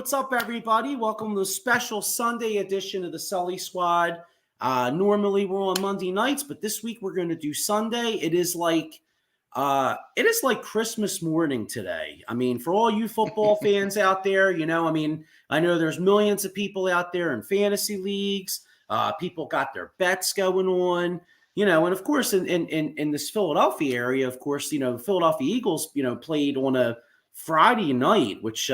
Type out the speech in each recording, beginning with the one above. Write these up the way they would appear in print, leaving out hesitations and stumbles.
what's up, everybody? Welcome to the special Sunday edition of the Sully Squad. Normally we're on Monday nights, but this week we're going to do Sunday. It is like Christmas morning today. I mean, for all you football fans out there, I know there's millions of people out there in fantasy leagues. People got their bets going on. And of course, in this Philadelphia area, of course, Philadelphia Eagles, played on a Friday night, which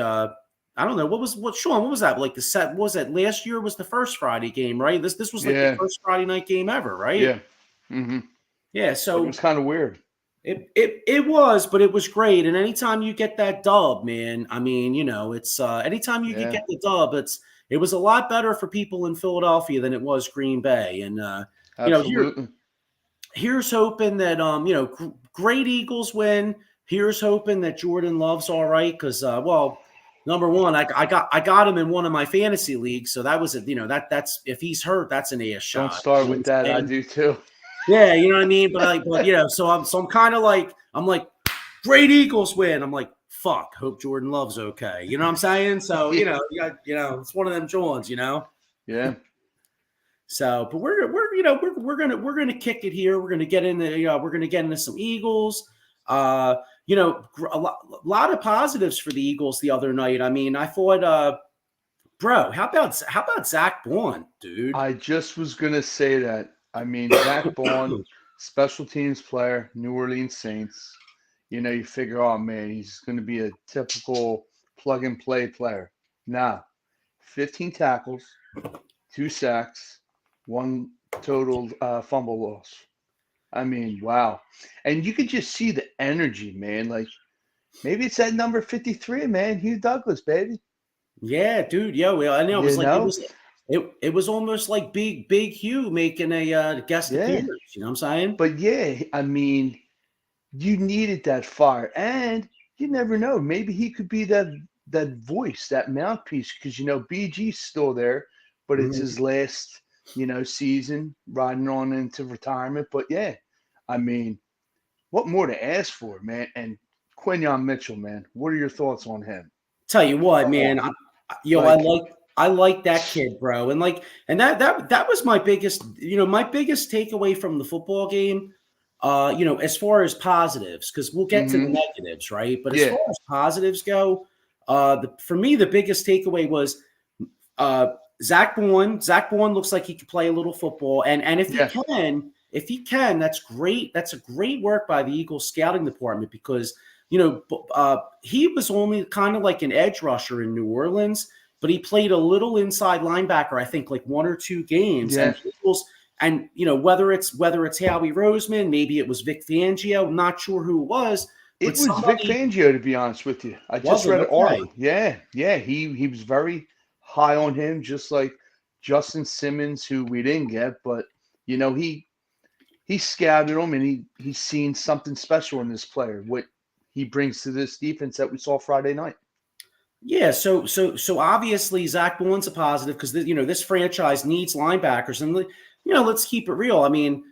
I don't know Sean, what was that like? What was that last year? Was the first Friday game, right? This was like the first Friday night game ever, right? Yeah, mm-hmm. Yeah. So it was kind of weird. It was, but it was great. And anytime you get that dub, man, I mean, it's anytime you get the dub, it was a lot better for people in Philadelphia than it was Green Bay. And here's hoping that great Eagles win. Here's hoping that Jordan Love's all right because number one, I got him in one of my fantasy leagues, so that was that's if he's hurt, that's an ass shot. Don't start with that. I do too. Yeah, you know what I mean. But so I'm kind of like great Eagles win. I'm like fuck. Hope Jordan Love's okay. You know what I'm saying? So it's one of them Johns. Yeah. So, but we're gonna kick it here. We're gonna get into some Eagles. A lot of positives for the Eagles the other night. I mean, I thought, bro, how about Zach Bond, dude? I just was gonna say that. I mean, Zach Bond, special teams player, New Orleans Saints. You figure, oh man, he's gonna be a typical plug and play player. Nah, 15 tackles, 2 sacks, 1 total fumble loss. I mean, wow. And you could just see the energy, man. Like, maybe it's that number 53, man. Hugh Douglas, baby. Yeah, dude. Yo, I know. It was almost like big Hugh making a guest appearance. You know what I'm saying? But yeah, I mean, you needed that fire. And you never know. Maybe he could be that voice, that mouthpiece. Because, BG's still there. But it's his last season riding on into retirement. But yeah, I mean, what more to ask for, man? And Quinyon Mitchell, man, what are your thoughts on him? Tell you what, man, I like that kid, bro. And that was my biggest takeaway from the football game. As far as positives, because we'll get to the negatives, right? But as far as positives go, for me, the biggest takeaway was Zach Bourne. Zach Bourne looks like he could play a little football, and if he can, that's great. That's a great work by the Eagles scouting department because he was only kind of like an edge rusher in New Orleans, but he played a little inside linebacker, I think, like 1 or 2 games. Yeah. And whether it's Howie Roseman, maybe it was Vic Fangio, I'm not sure who it was. It was Vic Fangio, to be honest with you. I just read an article. Yeah, he was very high on him, just like Justin Simmons, who we didn't get, but he scouted him and he's seen something special in this player, what he brings to this defense that we saw Friday night. Yeah, so obviously Zach Bourne's a positive because this franchise needs linebackers, and let's keep it real. I mean,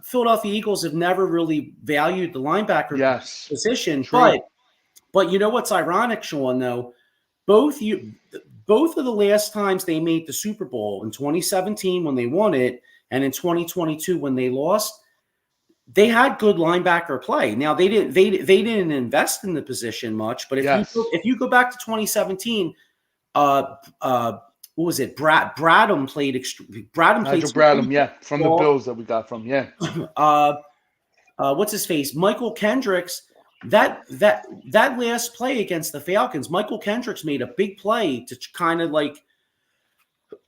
Philadelphia Eagles have never really valued the linebacker position, but you know what's ironic, Sean? Though both of the last times they made the Super Bowl in 2017 when they won it, and in 2022 when they lost, they had good linebacker play. Now they didn't invest in the position much, but if you go back to 2017, what was it? Bradham played. Bradham, from the Bills that we got from, what's his face? Michael Kendricks. That last play against the Falcons, Michael Kendricks made a big play to kind of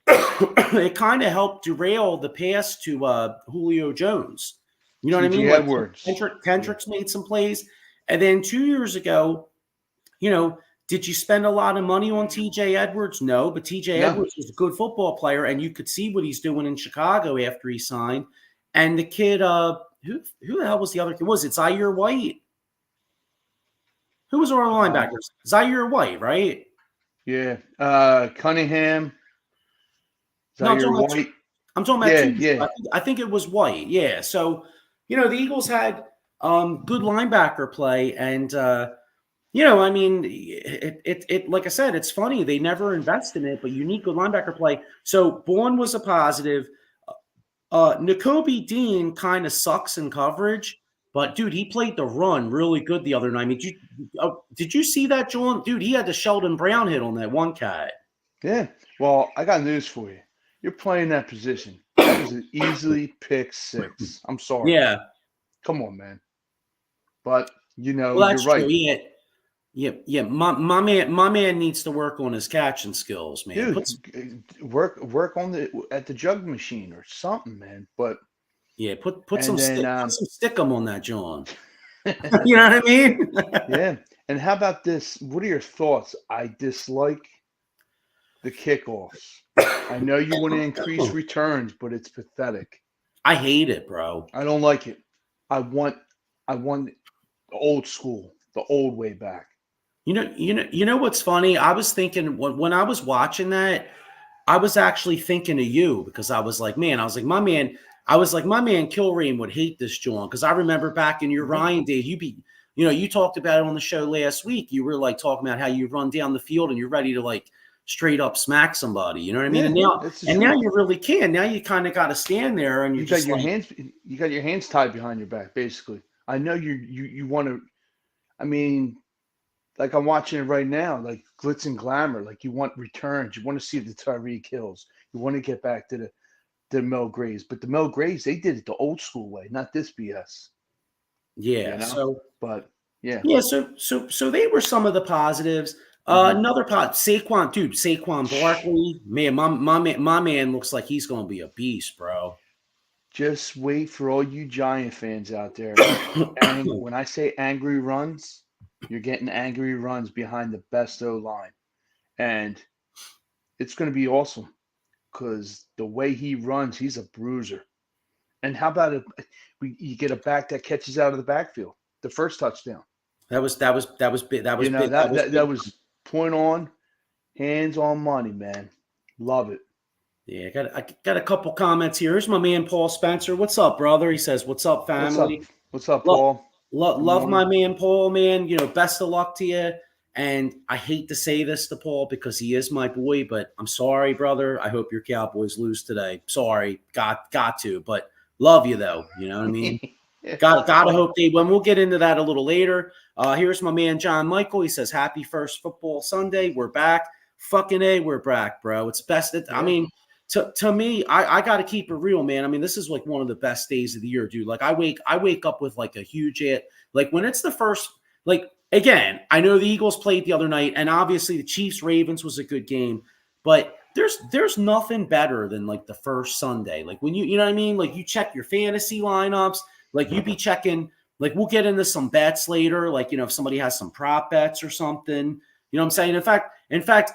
it kind of helped derail the pass to Julio Jones. You know what I mean? Edwards. Kendricks made some plays. And then 2 years ago, did you spend a lot of money on TJ Edwards? No, but TJ Edwards was a good football player, and you could see what he's doing in Chicago after he signed. And the kid, who the hell was the other kid? Was it Zaire White? Who was our linebackers? Zaire White, right? Yeah. Cunningham. Zaire White. I'm talking about I think it was White. Yeah. So, the Eagles had good linebacker play, and I mean, it like I said, it's funny. They never invest in it, but you need good linebacker play. So Bourne was a positive. N'Kobe Dean kind of sucks in coverage, but dude, he played the run really good the other night. I mean, did you see that, John? Dude, he had the Sheldon Brown hit on that one cat. Yeah. Well, I got news for you. You're playing that position. That was an easily pick six. I'm sorry. Yeah. Come on, man. But Well, you're that's true. right. Yeah. My man needs to work on his catching skills, man. Dude, work on at the jug machine or something, man. But Put some then stickum on that, John. You know what I mean? yeah. And how about this? What are your thoughts? I dislike the kickoffs. I know you want to increase returns, but it's pathetic. I hate it, bro. I don't like it. I want the old school, the old way back. You know what's funny? I was thinking when I was watching that, I was actually thinking of you because I was like, my man Kilrain would hate this, John, because I remember back in your Ryan days, you talked about it on the show last week. You were like talking about how you run down the field and you're ready to like straight up smack somebody. You know what I mean? Yeah, now you really can. Now you kind of got to stand there and you got your hands tied behind your back, basically. I know you want to. I mean, like I'm watching it right now, like glitz and glamour. Like you want returns. You want to see the Tyree kills. You want to get back to the Mel Grays. But the Mel Grays, they did it the old school way, not this BS. Yeah. But yeah. Yeah. So they were some of the positives. Another Saquon Barkley, man, my man looks like he's going to be a beast, bro. Just wait for all you Giant fans out there. And when I say angry runs, you're getting angry runs behind the best O-line. And it's going to be awesome because the way he runs, he's a bruiser. And how about you get a back that catches out of the backfield, the first touchdown. That was big. That was big. That was point on, hands on money, man. Love it. Yeah, I got a couple comments here. Here's my man Paul Spencer. What's up, brother? He says, "What's up, family? What's up, Paul? Love my man Paul, man. Best of luck to you." And I hate to say this to Paul because he is my boy, but I'm sorry, brother. I hope your Cowboys lose today. Sorry, got to, but love you though. You know what I mean? Gotta hope they win. We'll get into that a little later. Here's my man John Michael. He says, "Happy first football Sunday. We're back. Fucking A, we're back, bro. It's best. I mean." To me, I got to keep it real, man. I mean, this is like one of the best days of the year, dude. Like I wake up with like a huge like when it's the first, like again, I know the Eagles played the other night and obviously the Chiefs Ravens was a good game, but there's nothing better than like the first Sunday. Like when you know what I mean? Like you check your fantasy lineups, like you be checking, like we'll get into some bets later, like if somebody has some prop bets or something. You know what I'm saying? In fact,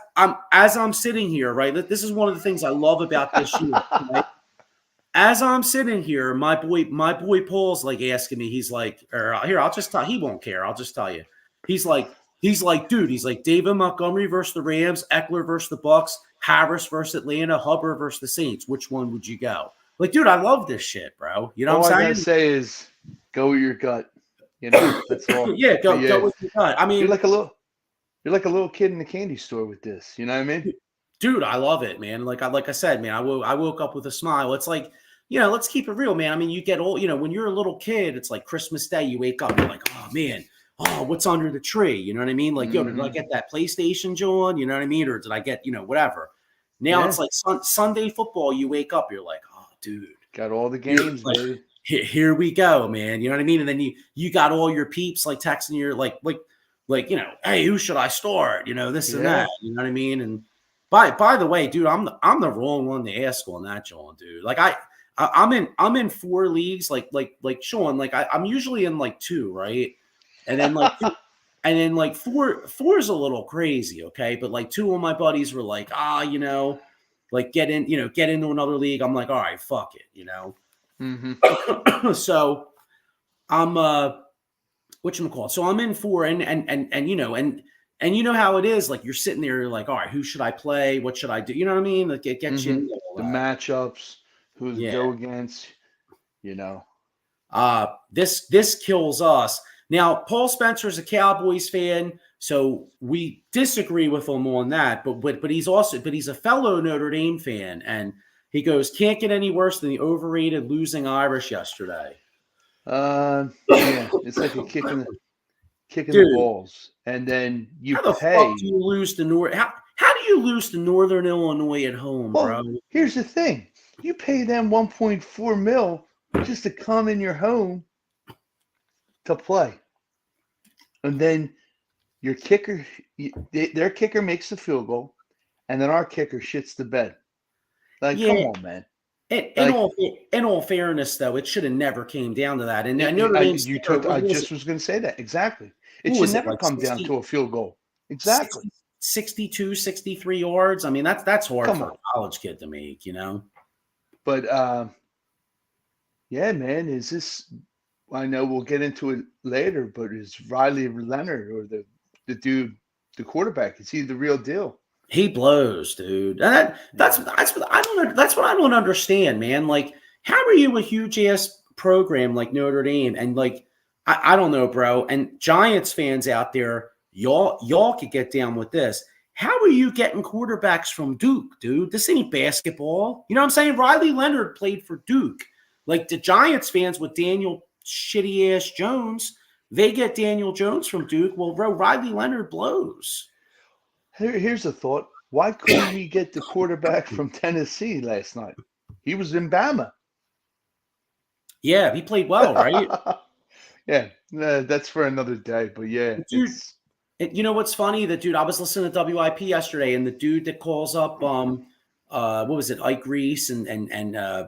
as I'm sitting here, right? This is one of the things I love about this year. Right? As I'm sitting here, my boy Paul's like asking me. He's like, here, I'll just tell. He won't care. I'll just tell you. He's like, dude. He's like, David Montgomery versus the Rams, Eckler versus the Bucks, Harris versus Atlanta, Hubbard versus the Saints. Which one would you go? Like, dude, I love this shit, bro. You know what I'm saying? All I gotta say is, go with your gut. That's all. Yeah, go with your gut. I mean, You're like a little kid in the candy store with this. You know what I mean? Dude, I love it, man. Like I said, man, I woke up with a smile. It's like, let's keep it real, man. I mean, you get old, when you're a little kid, it's like Christmas Day. You wake up, you're like, oh man, what's under the tree? You know what I mean? Like, did I get that PlayStation, John? You know what I mean? Or did I get, whatever? Now it's like Sunday football. You wake up, you're like, oh, dude, got all the games, baby. Here we go, man. You know what I mean? And then you got all your peeps like texting you, like, hey, who should I start? This and that. You know what I mean? And by the way, dude, I'm the wrong one to ask on that, John, dude. Like I'm in 4 leagues, like Sean, like I'm usually in like 2, right? And then like four is a little crazy, okay? But like 2 of my buddies were like, like get into another league. I'm like, all right, fuck it, So I'm whatchamacallit. So I'm in 4 and you know how it is. Like you're sitting there, you're like, all right, who should I play? What should I do? You know what I mean? Like it gets you into all the that. matchups, who to go against, This kills us. Now, Paul Spencer is a Cowboys fan, so we disagree with him on that. But he's a fellow Notre Dame fan, and he goes, can't get any worse than the overrated losing Irish yesterday. Yeah, it's like a kick in the balls, and then you how the pay. fuck do you lose to How do you lose to Northern Illinois at home, bro? Here's the thing: you pay them $1.4 million just to come in your home to play, and then your kicker, their kicker makes the field goal, and then our kicker shits the bed. Like, come on, man. In all fairness, though, it should have never came down to that. And Notre I Dame. just was going to say that exactly. It should never come down to a field goal. Exactly. 62, 63 yards. I mean, that's hard for a college kid to make, you know. But yeah, man, is this? I know we'll get into it later, but is Riley Leonard or the dude, the quarterback? Is he the real deal? He blows, dude. And that's what I don't understand, man. Like, how are you a huge ass program like Notre Dame and like I don't know, bro. And Giants fans out there, y'all could get down with this. How are you getting quarterbacks from Duke, dude? This ain't basketball. You know what I'm saying? Riley Leonard played for Duke. Like the Giants fans with Daniel shitty ass Jones, they get Daniel Jones from Duke. Well, bro, Riley Leonard blows. Here's a thought. Why couldn't we get the quarterback from Tennessee last night? He was in Bama. Yeah, he played well, right? Yeah, that's for another day. But yeah, dude, you know what's funny? The dude, I was listening to WIP yesterday, and the dude that calls up, what was it, Ike Reese and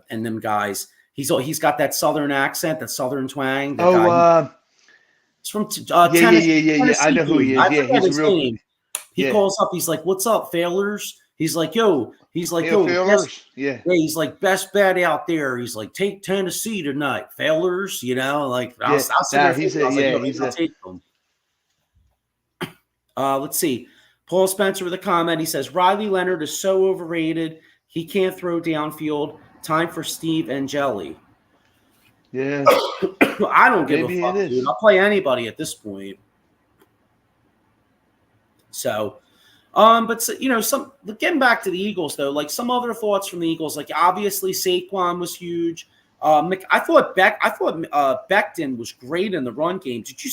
them guys. He's got that Southern accent, that Southern twang. It's from Tennessee. Yeah. I know who he is. Yeah, he's a real. Name. He calls up. He's like, "What's up, failures?" He's like, "Yo." He's like, "Yo, failures." Yeah. He's like, "Best bet out there." He's like, "Take Tennessee tonight, failures." You know, like I'll take them. Let's see. Paul Spencer with a comment. He says Riley Leonard is so overrated. He can't throw downfield. Time for Steve Angeli. Yeah. I don't give a fuck, dude. I'll play anybody at this point. So, but you know, getting back to the Eagles though, like some other thoughts from the Eagles, like obviously Saquon was huge. I thought Becton was great in the run game. Did you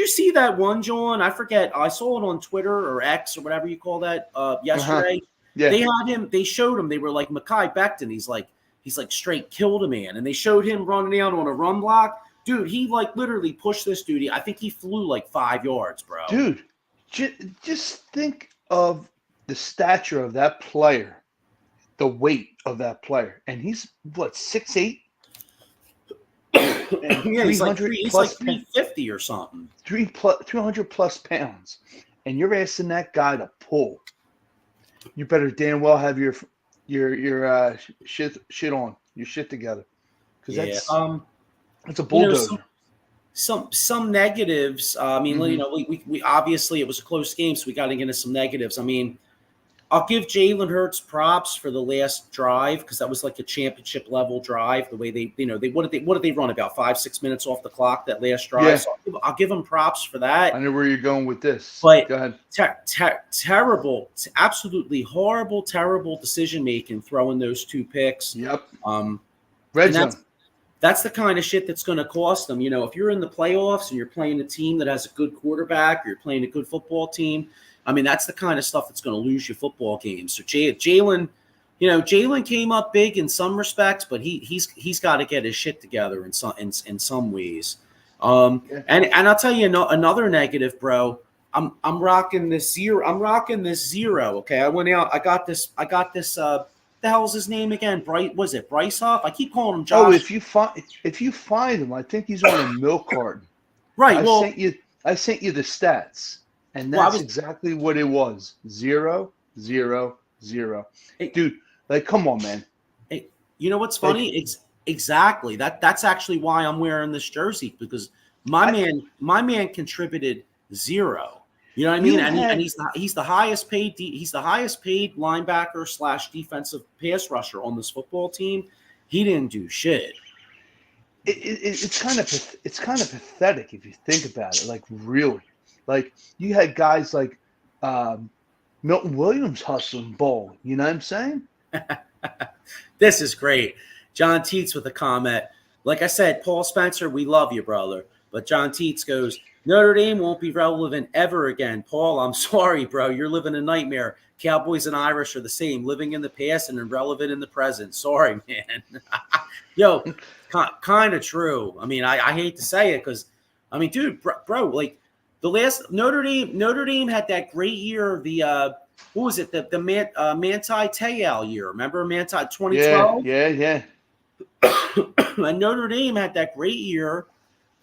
see that one, John? I forget. I saw it on Twitter or X or whatever you call that yesterday. Yeah. They showed him. They were like Mekhi Becton. He's like straight killed a man, and they showed him running out on a run block. Dude, he like literally pushed this dude. I think he flew like 5 yards, bro. Dude. Just think of the stature of that player, the weight of that player, and he's what 6'8". Yeah, he's like 350 or something. 200 plus pounds, and you're asking that guy to pull. You better damn well have your shit on, your shit together, because that's a bulldozer. You know, some negatives. I mean, you know, we obviously it was a close game, so we got to get into some negatives. I mean, I'll give Jalen Hurts props for the last drive because that was like a championship level drive. The way what did they run about 5-6 minutes off the clock that last drive? Yeah. So I'll give them props for that. I know where you're going with this. But go ahead. Terrible, absolutely horrible, terrible decision making throwing those 2 picks. Yep. Red zone. That's the kind of shit that's going to cost them. You know, if you're in the playoffs and you're playing a team that has a good quarterback, or you're playing a good football team, I mean, that's the kind of stuff that's going to lose you football games. So Jalen came up big in some respects, but he's got to get his shit together in some ways. And I'll tell you another negative, bro. I'm rocking this zero. Okay, I went out. I got this. The hell's his name again? Was it Bryce Huff? I keep calling him Josh. Oh, if you find him, I think he's on a milk carton. Right. I sent you the stats, and that's exactly what it was. 0, 0, 0. Dude, like, come on, man. Hey, you know what's funny? Exactly. That's actually why I'm wearing this jersey, because my man contributed 0. You know what I mean? And he's the highest paid linebacker / defensive pass rusher on this football team. He didn't do shit. it's kind of pathetic if you think about it. Like really, like you had guys like Milton Williams hustling ball. You know what I'm saying? This is great. John Teets with a comment. Like I said, Paul Spencer, we love you, brother. But John Teets goes, Notre Dame won't be relevant ever again. Paul, I'm sorry, bro. You're living a nightmare. Cowboys and Irish are the same, living in the past and irrelevant in the present. Sorry, man. Yo, kind of true. I mean, I hate to say it because, I mean, dude, bro, like the last Notre Dame had that great year. What was it? The Manti Te'o year. Remember Manti 2012? Yeah. And Notre Dame had that great year.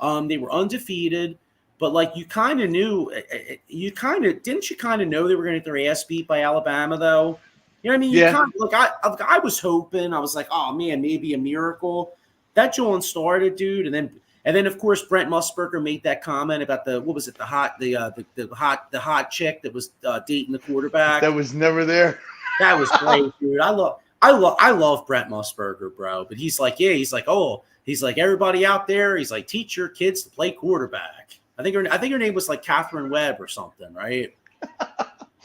They were undefeated, but like you kind of knew, didn't you kind of know they were going to get their ass beat by Alabama though? You know what I mean? You Yeah. kind of like I was hoping. I was like, oh man, maybe a miracle. That John started, dude, and then of course Brent Musburger made that comment about the hot chick that was dating the quarterback. That was never there. That was great, dude. I love Brent Musburger, bro. But he's like, everybody out there, he's like, teach your kids to play quarterback. I think her name was like Catherine Webb or something, right?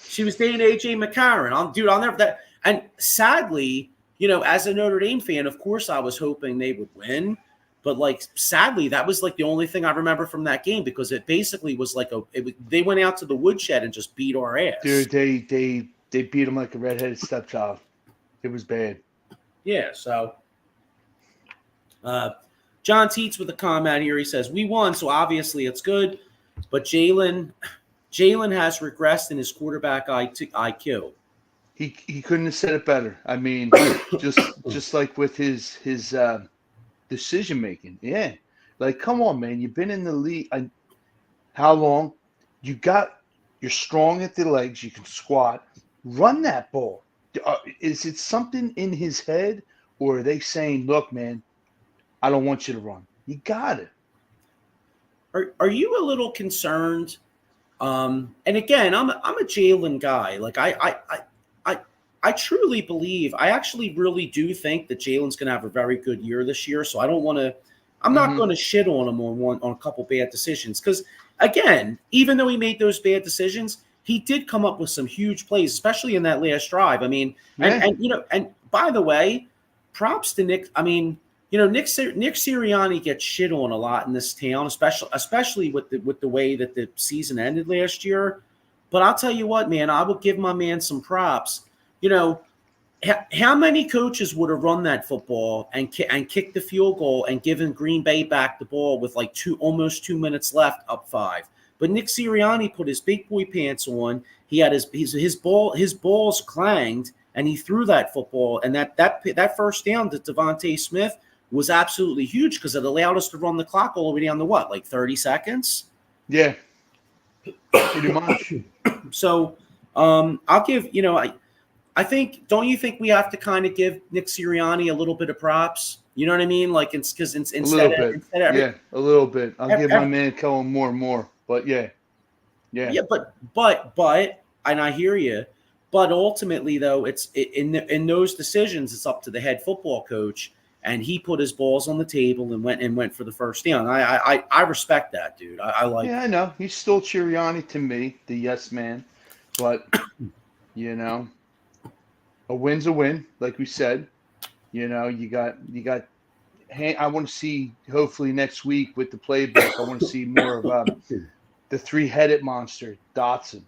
She was dating AJ McCarron. I'll never that. And sadly, you know, as a Notre Dame fan, of course, I was hoping they would win. But like, sadly, that was like the only thing I remember from that game because it basically was like they went out to the woodshed and just beat our ass. Dude, they beat them like a redheaded stepchild. It was bad. Yeah. So, John Teets with a comment here. He says we won, so obviously it's good. But Jalen has regressed in his quarterback IQ. He couldn't have said it better. I mean, just like with his decision making. Yeah, like come on, man. You've been in the league. How long? You're strong at the legs. You can squat. Run that ball. Is it something in his head, or are they saying, "Look, man, I don't want you to run. You got it." Are you a little concerned? And again, I'm a Jalen guy. Like I truly believe. I actually really do think that Jalen's going to have a very good year this year. So I don't want to. I'm not going to shit on him on a couple bad decisions because again, even though he made those bad decisions, he did come up with some huge plays, especially in that last drive. I mean, and you know, and by the way, props to Nick. I mean, you know, Nick Sirianni gets shit on a lot in this town, especially with the way that the season ended last year. But I'll tell you what, man, I will give my man some props. You know, how many coaches would have run that football and kicked the field goal and given Green Bay back the ball with like almost 2 minutes left, up 5? But Nick Sirianni put his big boy pants on. He had his balls clanged, and he threw that football. And that first down to Devontae Smith was absolutely huge because it allowed us to run the clock all the way down to what, like 30 seconds? Yeah, pretty much. So I'll give, you know, I think, don't you think we have to kind of give Nick Sirianni a little bit of props? You know what I mean? Like it's because instead a little bit. I'll give my man Cohen more and more, but yeah. But and I hear you. But ultimately, though, it's in those decisions, it's up to the head football coach, and he put his balls on the table and went for the first down. I respect that, dude. I like. Yeah, I know he's still Sirianni to me, the yes man, but you know. A win's a win, like we said. You know, you got. I want to see, hopefully next week with the playbook, I want to see more of the three-headed monster, Dotson,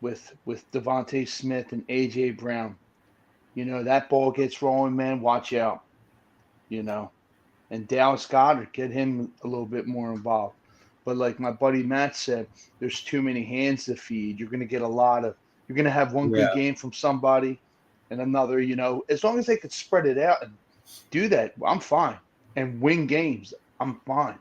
with Devontae Smith and A.J. Brown. You know, that ball gets rolling, man, watch out. You know, and Dallas Goedert, get him a little bit more involved. But like my buddy Matt said, there's too many hands to feed. You're going to get you're going to have one good game from somebody and another, you know, as long as they could spread it out and do that, I'm fine. And win games, I'm fine.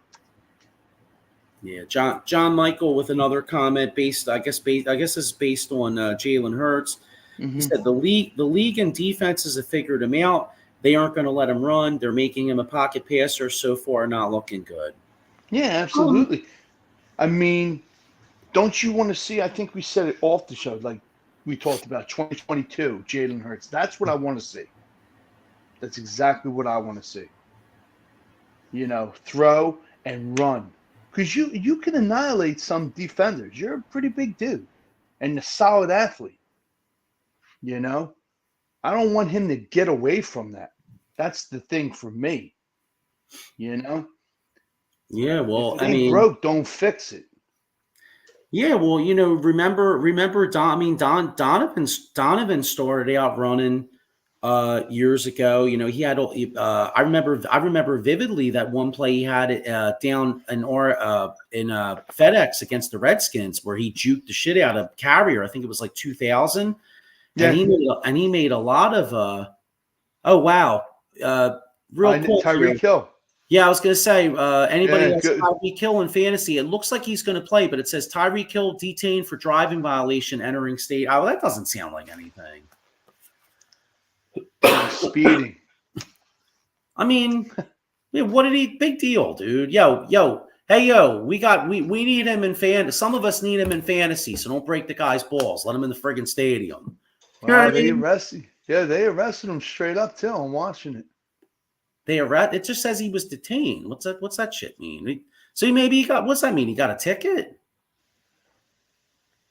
Yeah, John Michael with another comment I guess this is based on Jalen Hurts. He said the league and defenses have figured him out. They aren't going to let him run. They're making him a pocket passer. So far, not looking good. Yeah, absolutely. I mean, don't you want to see? I think we said it off the show, like we talked about 2022, Jalen Hurts. That's what I want to see. That's exactly what I want to see. throw and run. Because you can annihilate some defenders. You're a pretty big dude and a solid athlete. I don't want him to get away from that. That's the thing for me. Yeah, If well, it ain't broke, don't fix it. Yeah, well, remember Donovan started out running years ago. He had I remember vividly that one play he had down in FedEx against the Redskins where he juked the shit out of Carrier. I think it was like 2000. Yeah. And he made a lot of oh wow. Real quick. Tyreek Hill. Yeah, I was going to say, anybody that's good. Tyreek Hill in fantasy, it looks like he's going to play, but it says Tyreek Hill detained for driving violation entering state. Oh, that doesn't sound like anything. Speeding. I mean, what did he? Big deal, dude. Yo. Hey, we need him in fantasy. Some of us need him in fantasy, so don't break the guy's balls. Let him in the friggin' stadium. Wow, they arrested him straight up, too. I'm watching it. It just says he was detained. What's that shit mean? So maybe he got, what's that mean? He got a ticket?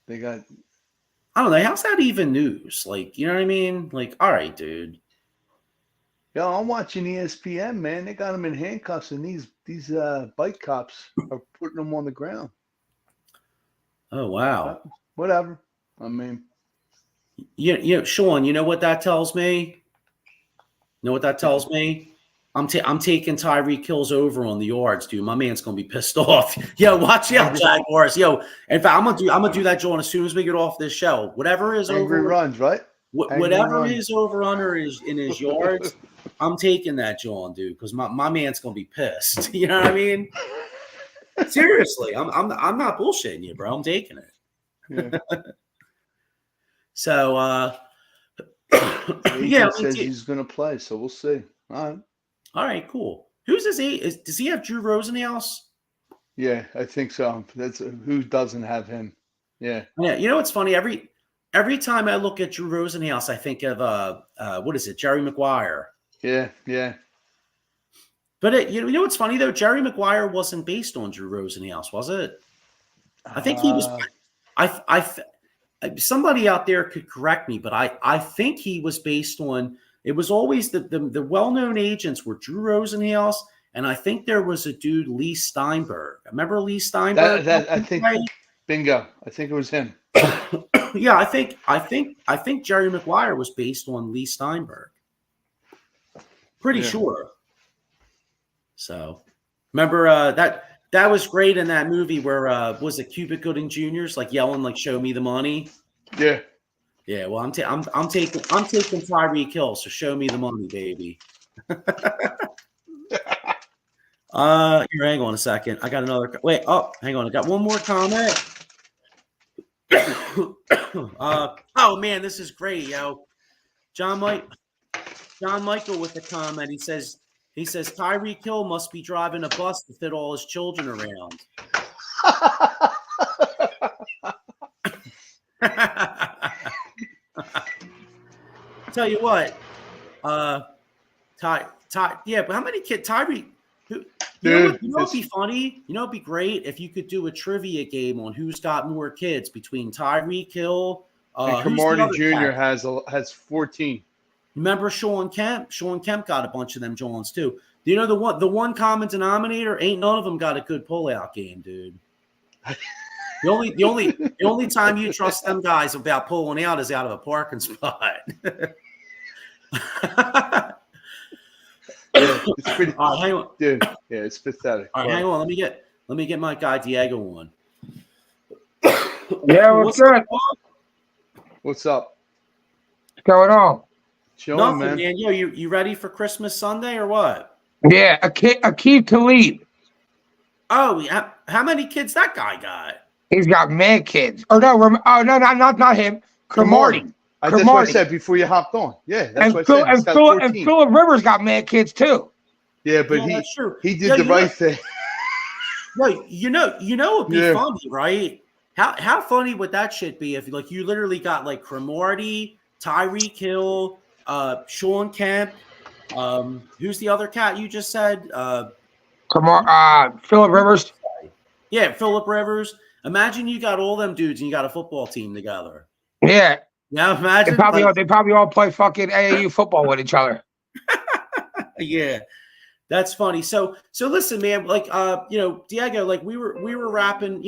I don't know. How's that even news? Like, you know what I mean? Like, all right, dude. Yo, I'm watching ESPN, man. They got him in handcuffs, and these bike cops are putting him on the ground. Oh, wow. Whatever. I mean. Sean, you know what that tells me? I'm taking Tyreek Hill's over on the yards, dude. My man's gonna be pissed off. Yo, watch out, Jaguars. Yo, in fact, I'm gonna do that, John, as soon as we get off this show. Whatever is Angry over runs, right? Whatever his over under is in his yards, I'm taking that, John, dude, because my man's gonna be pissed. You know what I mean? Seriously, I'm not bullshitting you, bro. I'm taking it. Yeah. So yeah, says he's gonna play, so we'll see. All right, cool. Who's his agent? Does he have Drew Rosenhaus? Yeah, I think so. That's who doesn't have him. Yeah. Yeah. You know what's funny? Every time I look at Drew Rosenhaus, I think of what is it, Jerry Maguire? Yeah. But you know what's funny though? Jerry Maguire wasn't based on Drew Rosenhaus, was it? I think he was. Somebody out there could correct me, but I think he was based on. It was always the well-known agents were Drew Rosenhaus, and I think there was a dude, Lee Steinberg. Remember Lee Steinberg? I think bingo. I think it was him. Yeah, I think Jerry Maguire was based on Lee Steinberg. Pretty sure. So, remember that was great in that movie where was it Cuba Gooding Jr.'s like yelling like "Show me the money." Yeah. Yeah, well, I'm taking Tyreek Hill, so show me the money, baby. Here, hang on a second. I got another. Wait, hang on. I got one more comment. Oh man, this is great, yo. John Michael with the comment. He says Tyreek Hill must be driving a bus to fit all his children around. Tell you what, yeah, but how many kids? Tyreek. You know what'd be funny? You know, it'd be great if you could do a trivia game on who's got more kids between Tyreek Hill. And Cromartie Jr. has 14. Remember Sean Kemp? Sean Kemp got a bunch of them Johns too. Do you know the one common denominator? Ain't none of them got a good pullout game, dude. The only time you trust them guys about pulling out is out of a parking spot. It's pretty. All right, hang on, dude. Yeah, it's pathetic. All right, hang on. Let me get my guy Diego on. Yeah, what's good? What's up? What's going on? Chilling, Nothing, man. Yo, you ready for Christmas Sunday or what? Yeah, Akeem Talib. Oh, how many kids that guy got? He's got mad kids. Oh no, not him. Cromartie. That's what I said before you hopped on. Yeah, that's what I said. And Philip Rivers got mad kids too. Yeah, but he did the right thing. Well, you know, it'd be funny, right? How funny would that shit be if like you literally got like Cromartie, Tyreek Hill, Sean Kemp, who's the other cat you just said? Phillip Rivers. Yeah, Phillip Rivers. Imagine you got all them dudes and you got a football team together. Yeah. Yeah, imagine. They probably all play fucking AAU football with each other. Yeah. That's funny. So listen, man, like Diego, like we were wrapping,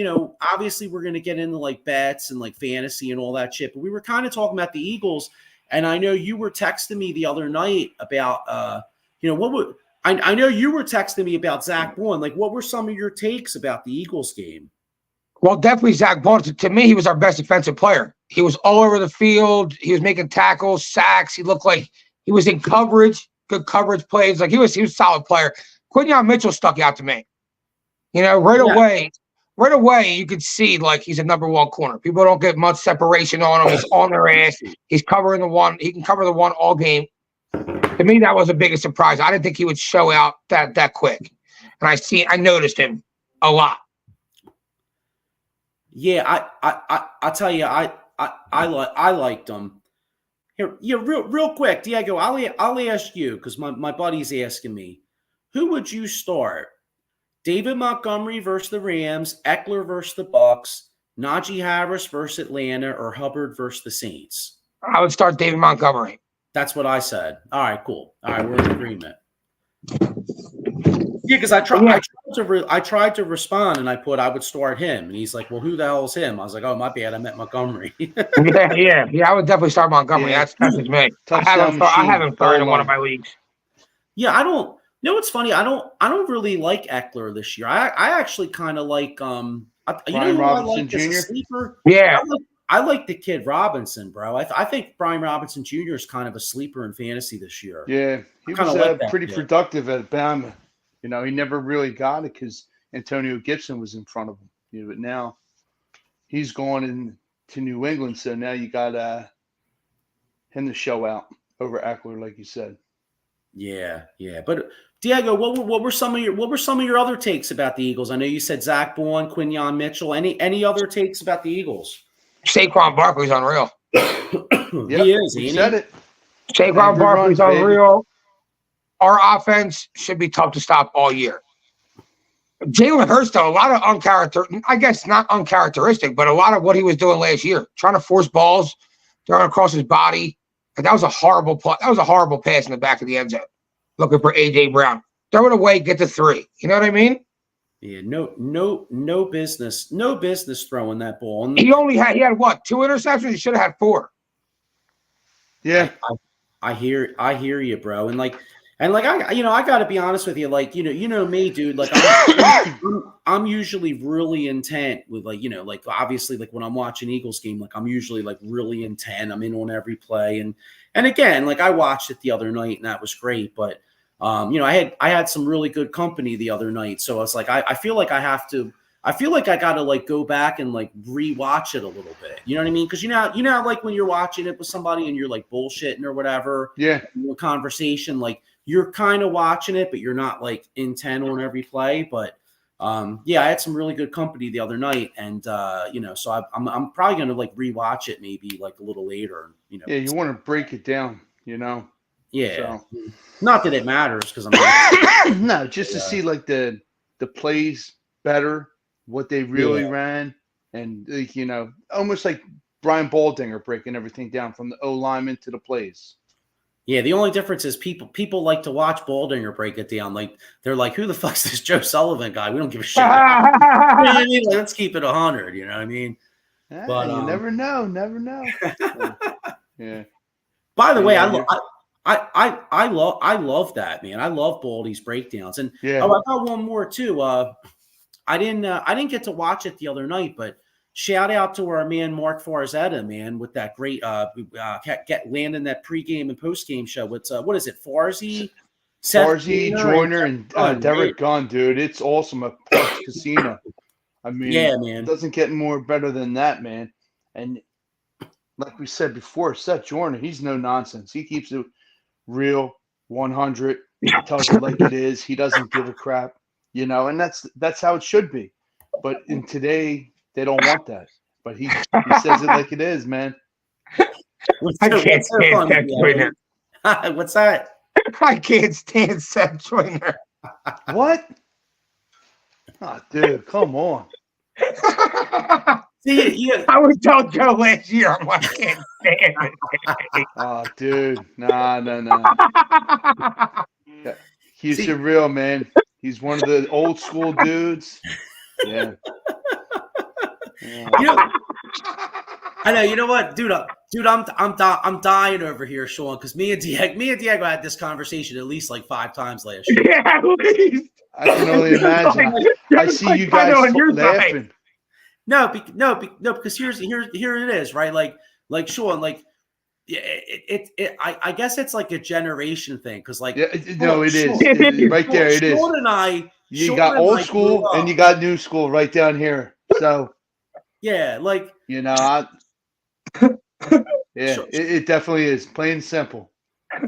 obviously we're gonna get into like bets and like fantasy and all that shit, but we were kind of talking about the Eagles, and I know you were texting me the other night about what would I know you were texting me about Zach Bourne. Like, what were some of your takes about the Eagles game? Well, definitely Zach Bourne. To me, he was our best defensive player. He was all over the field. He was making tackles, sacks. He looked like he was in coverage. Good coverage plays. Like he was a solid player. Quinyon Mitchell stuck out to me. Right away, you could see like he's a number one corner. People don't get much separation on him. He's on their ass. He's covering the one. He can cover the one all game. To me, that was the biggest surprise. I didn't think he would show out that quick. And I noticed him a lot. Yeah, I tell you, I liked him. Here, real quick, Diego, I'll ask you because my buddy's asking me, who would you start? David Montgomery versus the Rams, Eckler versus the Bucks, Najee Harris versus Atlanta, or Hubbard versus the Saints? I would start David Montgomery. That's what I said. All right, cool. All right, we're in agreement. Yeah, because I tried to respond and I put I would start him, and he's like, "Well, who the hell is him?" I was like, "Oh, my bad, I meant Montgomery." yeah. I would definitely start Montgomery. Yeah. That's his me. I haven't started in one of my leagues. Yeah, I don't. You know what's funny? I don't really like Eckler this year. I actually kind of like Brian Robinson Jr. as a sleeper. Yeah, I like the kid Robinson, bro. I think Brian Robinson Jr. is kind of a sleeper in fantasy this year. Yeah, he was pretty productive at Bama. He never really got it because Antonio Gibson was in front of him. But now he's going into New England, so now you got him to show out over Eckler, like you said. Yeah. But Diego, what were some of your other takes about the Eagles? I know you said Zach Bourne, Quinyon Mitchell. Any other takes about the Eagles? Saquon Barkley's unreal. He is. He said it. Saquon Barkley's unreal. Our offense should be tough to stop all year. Jalen Hurts, though, a lot of not uncharacteristic, but a lot of what he was doing last year, trying to force balls, throwing across his body. That was a horrible play. That was a horrible pass in the back of the end zone, looking for A.J. Brown. Throw it away, get the 3. You know what I mean? Yeah, no business throwing that ball. He had what? 2 interceptions? He should have had 4. Yeah, I hear you, bro. And I got to be honest with you. Like, you know me, dude. Like, I'm usually really intent with obviously like when I'm watching Eagles game, like I'm usually like really intent. I'm in on every play, and again, like I watched it the other night and that was great. But I had some really good company the other night, so it's like I feel like I got to like go back and like rewatch it a little bit. You know what I mean? Because like when you're watching it with somebody and you're like bullshitting or whatever. Yeah. Conversation, like you're kind of watching it, but you're not like intent on every play. But I had some really good company the other night, and so I'm probably gonna like rewatch it maybe like a little later. Yeah, you want to break it down, Yeah. So. Not that it matters because I'm no, just to see like the plays better, what they really ran, and almost like Brian Baldinger breaking everything down from the O lineman to the plays. Yeah, the only difference is people like to watch Baldinger break it down. Like they're like, "Who the fuck's this Joe Sullivan guy? We don't give a shit." You know what I mean? Let's keep it 100. You know what I mean? Yeah, but you never know. Yeah. By the way, I love that, man. I love Baldy's breakdowns, and I got one more too. I didn't get to watch it the other night, but shout out to our man Mark Farzetta, man, with that great landing that pregame and postgame show. What's what is it? Farzy, Joyner, and Derek Gunn, dude. It's awesome at Parks Casino. I mean, yeah, man, it doesn't get more better than that, man. And like we said before, Seth Joyner, he's no nonsense. He keeps it real, 100. He tells it like it is. He doesn't give a crap, and that's how it should be. But in today, they don't want that. But he says it like it is, man. I can't stand Seth Joyner. What's that? I can't stand Seth Joyner. What? Oh, dude, come on. See, yeah. I was telling Joe last year, I'm like, I can't stand it. Oh, dude. Nah. Yeah. He's See, surreal, man. He's one of the old school dudes. Yeah. you know, I know. You know what, dude? I'm dying over here, Sean, because me and Diego had this conversation at least like 5 times last year. Yeah, at least. I can only imagine. I see you guys laughing. No, because here it is, right? Like Sean, like I guess it's like a generation thing, because like Yeah, no, it is. Sean, Right there, it is. Sean and I, You got old school and you got new school right down here. So yeah, like it definitely is plain and simple.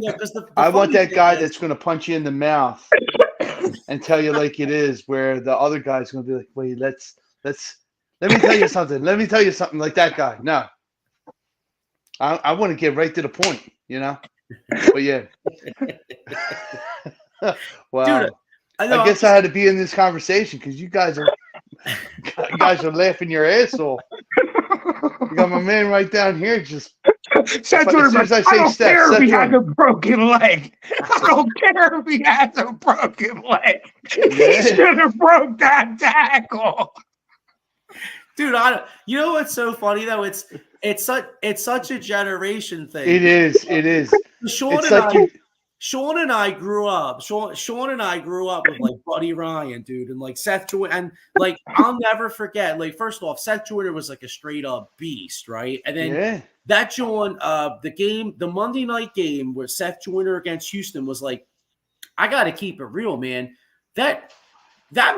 Yeah, because I want that guy that's going to punch you in the mouth and tell you like it is, where the other guy's going to be like, wait, let me tell you something. Let me tell you something, like that guy. No, I want to get right to the point, But yeah, wow. Dude, I guess I had to be in this conversation because you guys are laughing your ass off. You got my man right down here. Just I don't care if he has a broken leg. I don't care if he has a broken leg. He should have broke that tackle. Dude, you know what's so funny though? It's such a generation thing. It is. Sean and I grew up. Sean and I grew up with like Buddy Ryan, dude, and like Seth Joyner, and like I'll never forget. Like, first off, Seth Joyner was like a straight up beast, right? And then that John, the Monday night game where Seth Joyner against Houston was like, I got to keep it real, man. That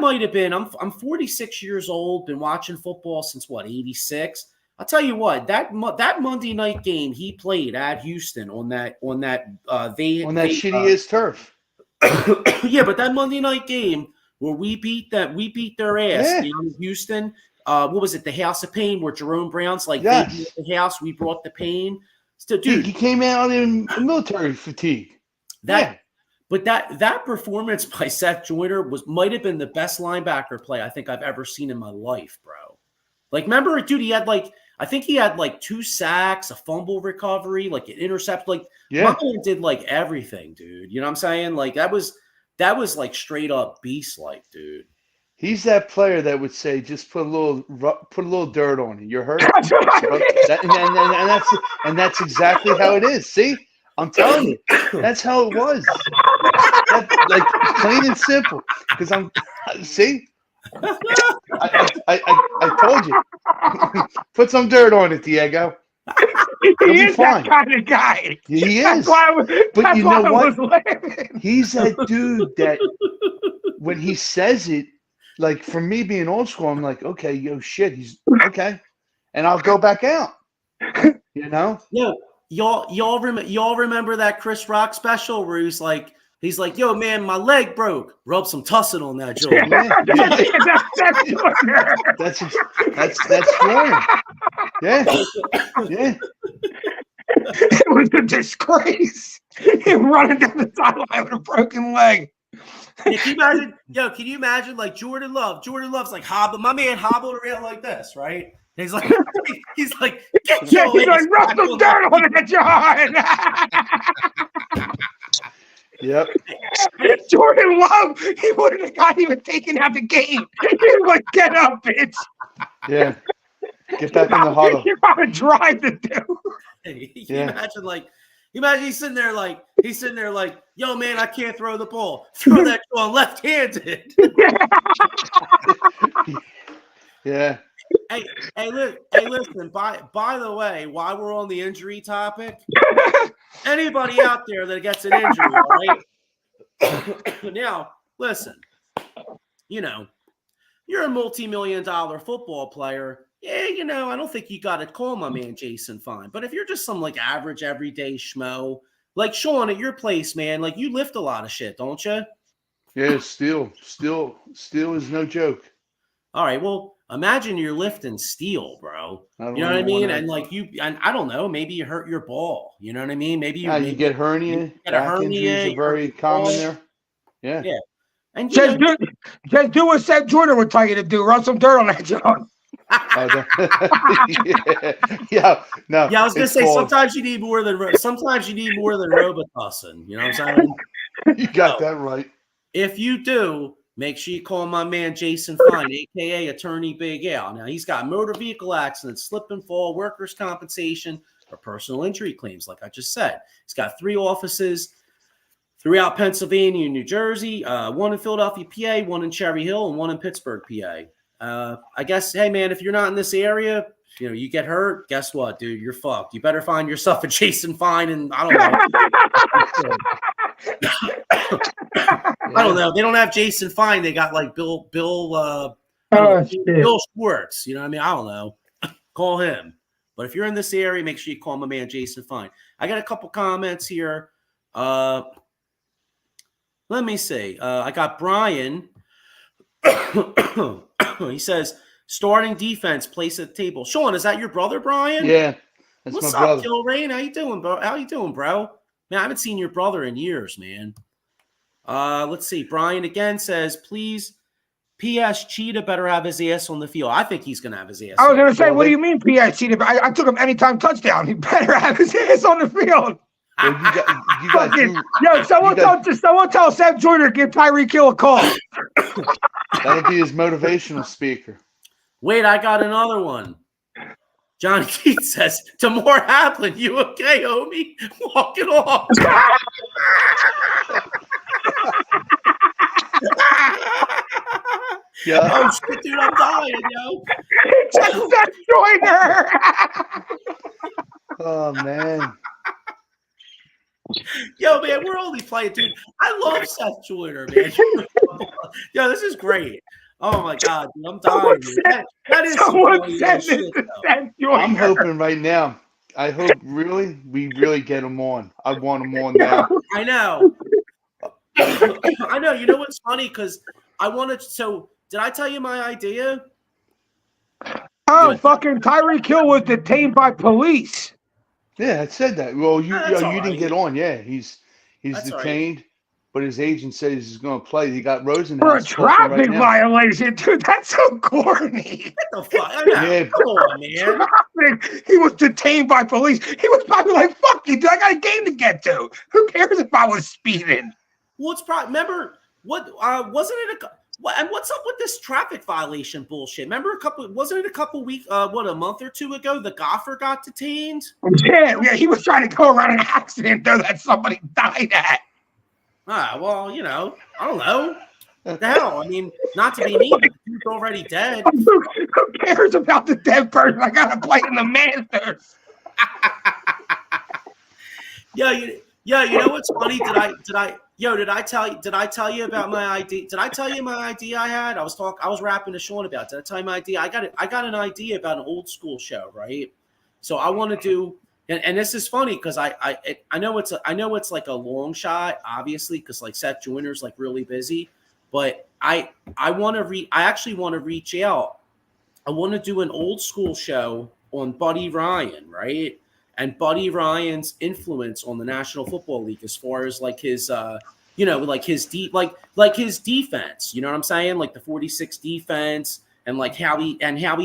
might have been. I'm 46 years old. Been watching football since what, 86. I'll tell you what, that Monday night game he played at Houston on that shitty turf. Yeah, but that Monday night game where we beat their ass down in Houston. What was it? The House of Pain, where Jerome Brown's like, they beat the house, we brought the pain. So, dude, he came out in military fatigue. But that performance by Seth Joyner might have been the best linebacker play I think I've ever seen in my life, bro. Like, remember, dude, I think he had like 2 sacks, a fumble recovery, like an intercept. Like, my man did like everything, dude. You know what I'm saying? Like, that was like straight up beast like, dude. He's that player that would say, just put a little dirt on it. You're hurt. and that's exactly how it is. See, I'm telling you, that's how it was. Like, plain and simple. Because I told you. Put some dirt on it, Diego. He is that kind of guy. He is. But you know what? He's that dude that when he says it, like, for me being old school, I'm like, okay, shit, he's okay. And I'll go back out. Yeah. Y'all remember that Chris Rock special where he's like, yo, man, my leg broke. Rub some tussin on that joint. That's Jordan. Yeah. It was a disgrace. Him running down the sideline with a broken leg. Can you imagine like Jordan Love? Jordan Love's like my man hobbled around like this, right? And he's like, get your rub some dirt on it, John. Yep. Jordan Love, he wouldn't have got even taken out the game. He was like, get up, bitch. Yeah. Get back in the huddle. You're about to drive the dude. Can you imagine he's sitting there like, yo, man, I can't throw the ball. Throw that on left-handed. Yeah. Hey, listen, by the way, while we're on the injury topic, anybody out there that gets an injury, all right? Now, listen, you're a multi-million-dollar football player. Yeah, I don't think you got to call my man Jason Fine. But if you're just some like average everyday schmo, like Sean at your place, man, like you lift a lot of shit, don't you? Yeah, steel is no joke. All right, well, imagine you're lifting steel, bro. You know what I mean? And like and I don't know, maybe you hurt your ball. You know what I mean? Maybe you get hernia. Get a hernia. Injuries are very common there. Yeah. And just do what Seth Jordan would tell you to do. Run some dirt on that John. Yeah. No. Yeah, I was gonna say sometimes you need more than Robitussin. You know what I'm saying? You got that right. If you do, make sure you call my man Jason Fine, aka Attorney Big Al. Now he's got motor vehicle accidents, slip and fall, workers' compensation, or personal injury claims. Like I just said, he's got 3 offices throughout Pennsylvania and New Jersey, 1 in Philadelphia, PA, 1 in Cherry Hill, and 1 in Pittsburgh, PA. I guess, hey man, if you're not in this area, you get hurt. Guess what, dude? You're fucked. You better find yourself a Jason Fine, and I don't know. They don't have Jason Fine. They got like Bill Schwartz. You know what I mean? I don't know. Call him. But if you're in this area, make sure you call my man Jason Fine. I got a couple comments here. Let me see. I got Brian. He says, starting defense, place at the table. Sean, is that your brother, Brian? Yeah. That's What's my up, brother. Kill Rain? How you doing, bro? Man, I haven't seen your brother in years, man. Let's see. Brian again says, please, P.S. Cheetah better have his ass on the field. I think he's going to have his ass. I was going to say, what do you mean P.S. Cheetah? I took him anytime touchdown. He better have his ass on the field. Well, you got someone tell Seth Jordan to give Tyreek Hill a call. That'll be his motivational speaker. Wait, I got another one. Johnny Keith says, Tamor Haplin, you okay, homie? Walk it off. Yeah. Oh, shit, dude, I'm dying, yo. Just Seth Jordan. Oh, man. Yo, man, we're only playing, dude. I love Seth Joyner, man. Yo, this is great. Oh my God, dude, I'm dying. That is shit, I'm hoping right now. I hope we really get him on. I want him on now. I know. I know. You know what's funny? Because I wanted. So, did I tell you my idea? Oh, fucking Tyreek Hill was detained by police. Yeah, I said that. Well, you right. didn't get on. Yeah, he's That's detained, but his agent says he's going to play. He got Rosenhaus for a traffic violation, dude. That's so corny. What the fuck? Yeah, come on, man. He was detained by police. He was probably like, "Fuck you, dude. I got a game to get to. Who cares if I was speeding?" Well, it's probably. Remember what? Wasn't it a? And what's up with this traffic violation bullshit? Remember wasn't it a couple weeks, a month or two ago, the golfer got detained? Yeah, he was trying to go around an accident though that somebody died at. Well, I don't know. What the hell? I mean, not to be mean, but the dude's already dead. Who cares about the dead person? I gotta play in the Masters. Yeah, you know what's funny? Did I tell you about my idea? Did I tell you my idea I had? I was rapping to Sean about. Did I tell you my idea? I got an idea about an old school show, right? So I want to do, and this is funny because I know it's like a long shot, obviously, because like Seth Joyner's like really busy, but I actually want to reach out. I want to do an old school show on Buddy Ryan, right? And Buddy Ryan's influence on the National Football League as far as like his his defense, you know what I'm saying? Like the 46 defense and like how he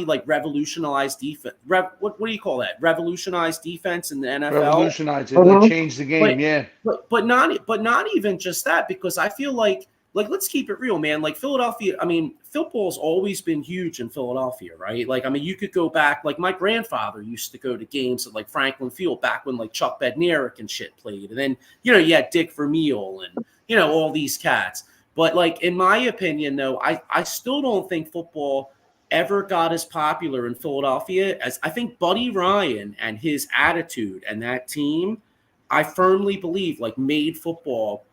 like revolutionized defense. What do you call that? Revolutionized defense in the NFL. Revolutionized it. They changed the game, But not even just that, because I feel like let's keep it real, man. Like Philadelphia, I mean, football's always been huge in Philadelphia, right? Like, I mean, you could go back, like my grandfather used to go to games at like Franklin Field back when like Chuck Bednarik and shit played. And then, you had Dick Vermeil and, all these cats. But like, in my opinion, though, I still don't think football ever got as popular in Philadelphia as I think Buddy Ryan and his attitude and that team, I firmly believe like made football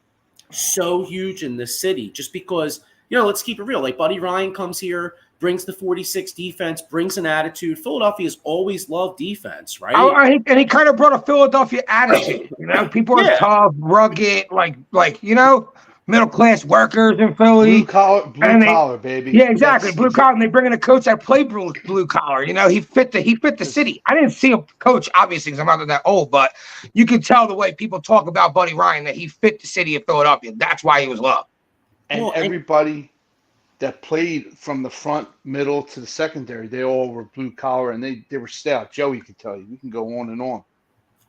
so huge in this city, just because, let's keep it real. Like Buddy Ryan comes here, brings the 46 defense, brings an attitude. Philadelphia's always loved defense, right? And he kind of brought a Philadelphia attitude. People are tough, rugged, like middle class workers in Philly. Blue collar, baby. Yeah, exactly. Blue collar. And they bring in a coach that played blue collar. He fit the city. I didn't see a coach, obviously, because I'm not that old, but you could tell the way people talk about Buddy Ryan that he fit the city of Philadelphia. That's why he was loved. And Well, everybody that played from the front, middle to the secondary, they all were blue collar and they were stout. Joey could tell you. We can go on and on.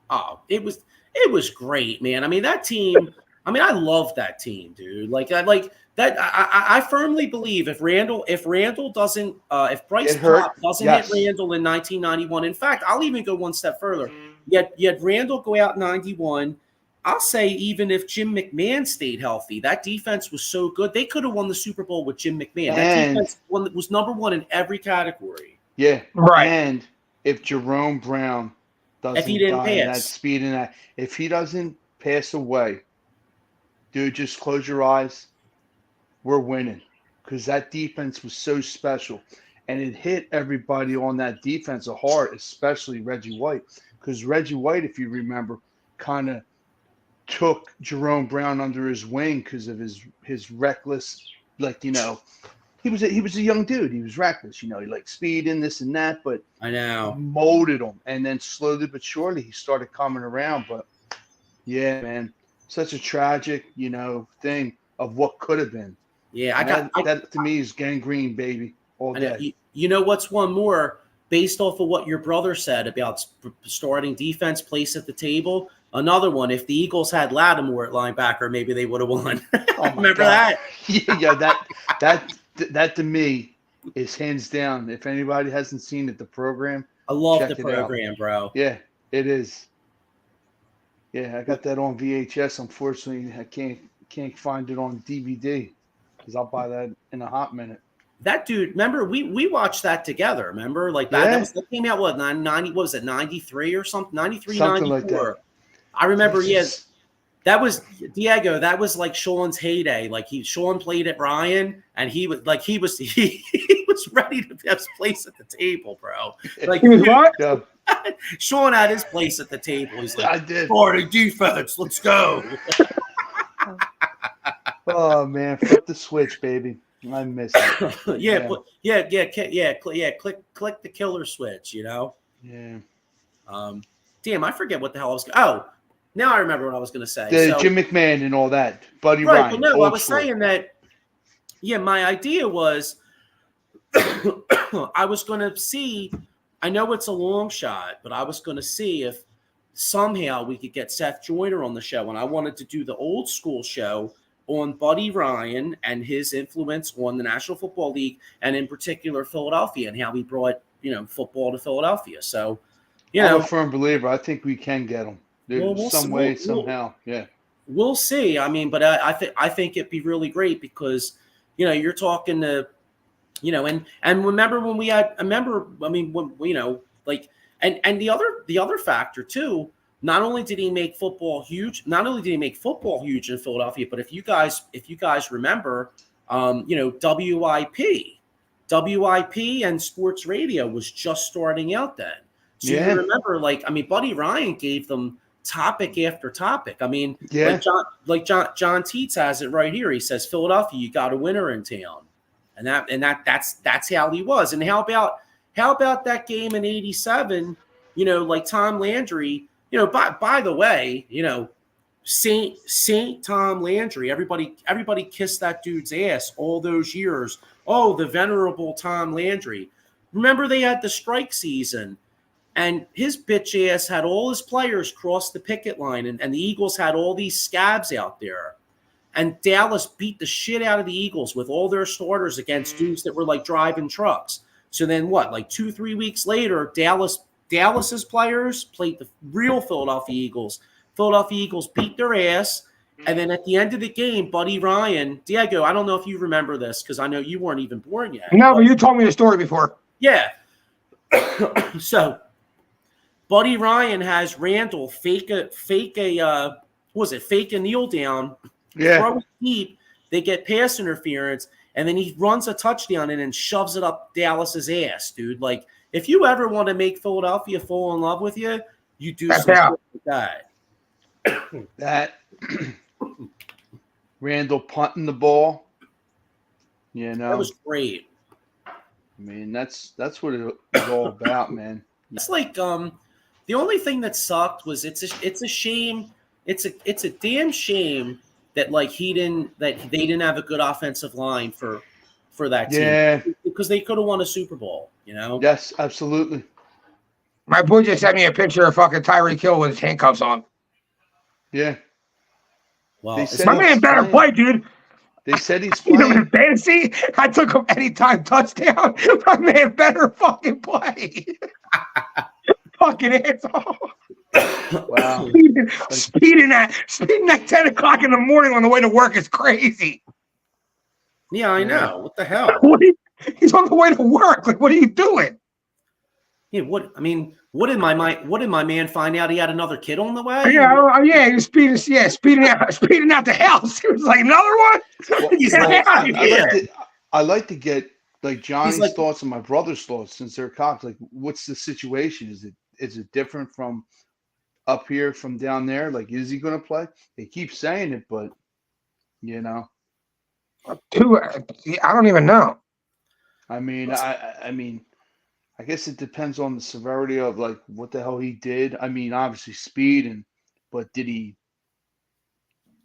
Oh, it was great, man. I mean, that team. I mean, I love that team, dude. Like, I like that. I firmly believe if Randall doesn't, if Bryce It hurt. Pop doesn't Yes. hit Randall in 1991. In fact, I'll even go one step further. Yet Randall go out 91. I'll say even if Jim McMahon stayed healthy, that defense was so good they could have won the Super Bowl with Jim McMahon. That defense was number one in every category. Yeah, Right. And if Jerome Brown doesn't If he didn't die in that pass. speed and that, if he doesn't pass away, dude, just close your eyes. We're winning because that defense was so special, and it hit everybody on that defense hard, especially Reggie White. Because Reggie White, if you remember, kind of took Jerome Brown under his wing because of his reckless, like, you know, he was a young dude. He was reckless, you know, he liked speeding, this and that, but I know. molded him. And then slowly but surely he started coming around. But yeah, man, such a tragic, you know, thing of what could have been. Yeah, that to me is gangrene, baby, all day. You know what's one more based off of what your brother said about starting defense, place at the table. Another one, if the Eagles had Lattimore at linebacker, maybe they would have won. Oh Remember God. that? Yeah, that to me is hands down. If anybody hasn't seen it, the program. I love check the it out. program, bro. Yeah, it is. Yeah, I got that on VHS. Unfortunately, I can't find it on DVD because I'll buy that in a hot minute. That dude, remember we watched that together. Remember, like that came out what 90? What was it, 93 or something? 93, Something 94. like that. I remember. Jesus. Yeah, that was Diego. That was like Sean's heyday. Like Sean played at Ryan, and he was ready to have his place at the table, bro. Like He was what? Yeah, Sean had his place at the table. He's like, I did. starting defense, let's go. Oh man, flip the switch, baby. I miss it. Click the killer switch. You know. Yeah. Damn, I forget what the hell I was. Oh, now I remember what I was going to say. Jim McMahon and all that, Buddy right, Ryan. but no, I was school. saying that. Yeah, my idea was, I was going to see. I know it's a long shot, but I was going to see if somehow we could get Seth Joyner on the show, and I wanted to do the old school show on Buddy Ryan and his influence on the National Football League, and in particular Philadelphia, and how he brought football to Philadelphia. So. I'm a firm believer. I think we can get them. There's somehow. Yeah. We'll see. I mean, but I think it'd be really great because, you're talking to, and remember when we had, and the other factor too, not only did he make football huge in Philadelphia, but if you guys remember, WIP and sports radio was just starting out then. So you remember, Buddy Ryan gave them topic after topic. I mean, John Teets has it right here. He says, Philadelphia, you got a winner in town. And that's how he was. And how about that game in 87, like Tom Landry, by the way, Saint Tom Landry, everybody kissed that dude's ass all those years. Oh, the venerable Tom Landry. Remember they had the strike season. And his bitch ass had all his players cross the picket line, and the Eagles had all these scabs out there. And Dallas beat the shit out of the Eagles with all their starters against dudes that were like driving trucks. So then what, like 2-3 weeks later, Dallas's players played the real Philadelphia Eagles. Philadelphia Eagles beat their ass. And then at the end of the game, Buddy Ryan, Diego, I don't know if you remember this because I know you weren't even born yet. No, but you told me the story before. Yeah. So Buddy Ryan has Randall fake a kneel down, throw it deep. They get pass interference, and then he runs a touchdown and then shoves it up Dallas's ass, dude. Like, if you ever want to make Philadelphia fall in love with you, you do something like that. That Randall punting the ball, that was great. I mean, that's what it was all about, man. It's like the only thing that sucked was it's a shame. It's a damn shame that like they didn't have a good offensive line for that team. Yeah. Because they could have won a Super Bowl, you know? Yes, absolutely. My boy just sent me a picture of fucking Tyreek Hill with his handcuffs on. Yeah. Well, They it's said My he's man better playing. play, dude. They said he's You know, in playing. fantasy, I took him anytime touchdown. My man better fucking play. Fucking asshole. Wow. Speeding at 10 o'clock in the morning on the way to work is crazy. yeah, I know. What the hell? He's on the way to work. Like, what are you doing? Yeah, what did my man find out he had another kid on the way? Yeah, he was speeding out the house. He was like, another one? Well, Get out of here. I like to get like Johnny's like- thoughts and my brother's thoughts since they're cops. Like, what's the situation? Is it different from up here from down there? Like, is he going to play? They keep saying it, but you know, I don't even know. I mean, I guess it depends on the severity of like what the hell he did. I mean, obviously speed but did he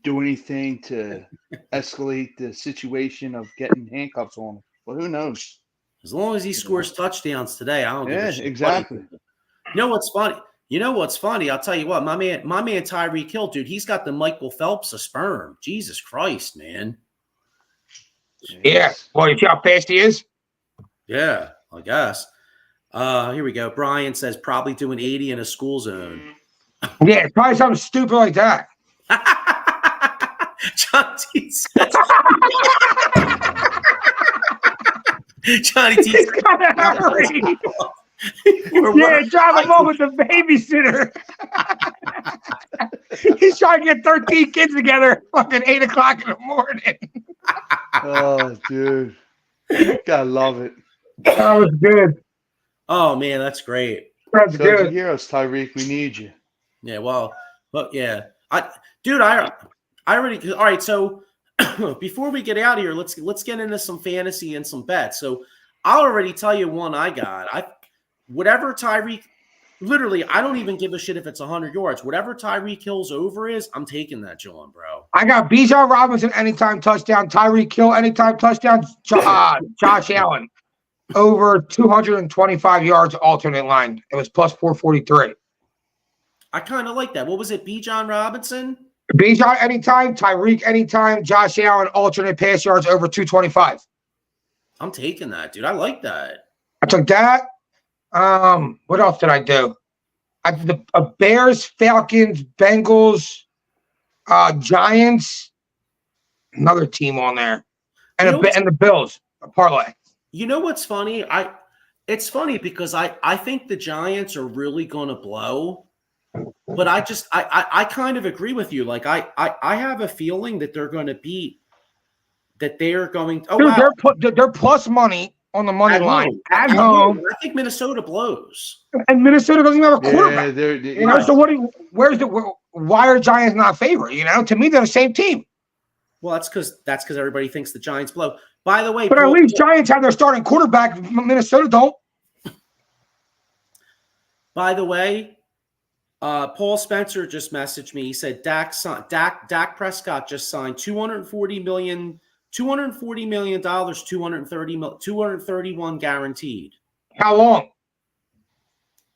do anything to escalate the situation of getting handcuffs on him? Well, who knows? As long as he scores touchdowns today, I don't give a shit. Exactly. You know what's funny? I'll tell you what, my man Tyreek Hill, dude, he's got the Michael Phelps of sperm. Jesus Christ, man. Yeah. Well, you see how fast he is? Yeah, I guess. Here we go. Brian says probably doing 80 in a school zone. Yeah, it's probably something stupid like that. John T says. Johnny T He's gotta hurry. Yeah, drive him over with the babysitter. He's trying to get 13 kids together at fucking 8 o'clock in the morning. Oh, dude. Gotta love it. That was good. Oh man, that's great. That's So you good. hear us, Tyreek. We need you. Yeah, well, but yeah, I already. All right, so before we get out of here, let's get into some fantasy and some bets. So I'll already tell you one I got. Whatever Tyreek, literally, I don't even give a shit if it's 100 yards. Whatever Tyreek Hill's over is, I'm taking that, John, bro. I got Bijan Robinson anytime touchdown, Tyreek Hill anytime touchdown, Josh Allen over 225 yards alternate line. It was plus 443. I kind of like that. What was it, Bijan Robinson? Bijan anytime, Tyreek anytime, Josh Allen alternate pass yards over 225. I'm taking that, dude. I like that. I took that. What else did I do? I did the Bears, Falcons, Bengals, Giants, another team on there, and the Bills a parlay. You know what's funny? It's funny because I think the Giants are really going to blow, but I kind of agree with you. Like I have a feeling that they're going to beat. That they're going. Oh, dude, wow. They're plus money on the money line at home. I think Minnesota blows. And Minnesota doesn't even have a quarterback. Yeah, So why are Giants not favored? You know, to me they're the same team. Well, that's because everybody thinks the Giants blow. By the way, but at least Giants have their starting quarterback. Minnesota don't. By the way, Paul Spencer just messaged me. He said Dak Prescott just signed $240 million, $231 guaranteed. How long?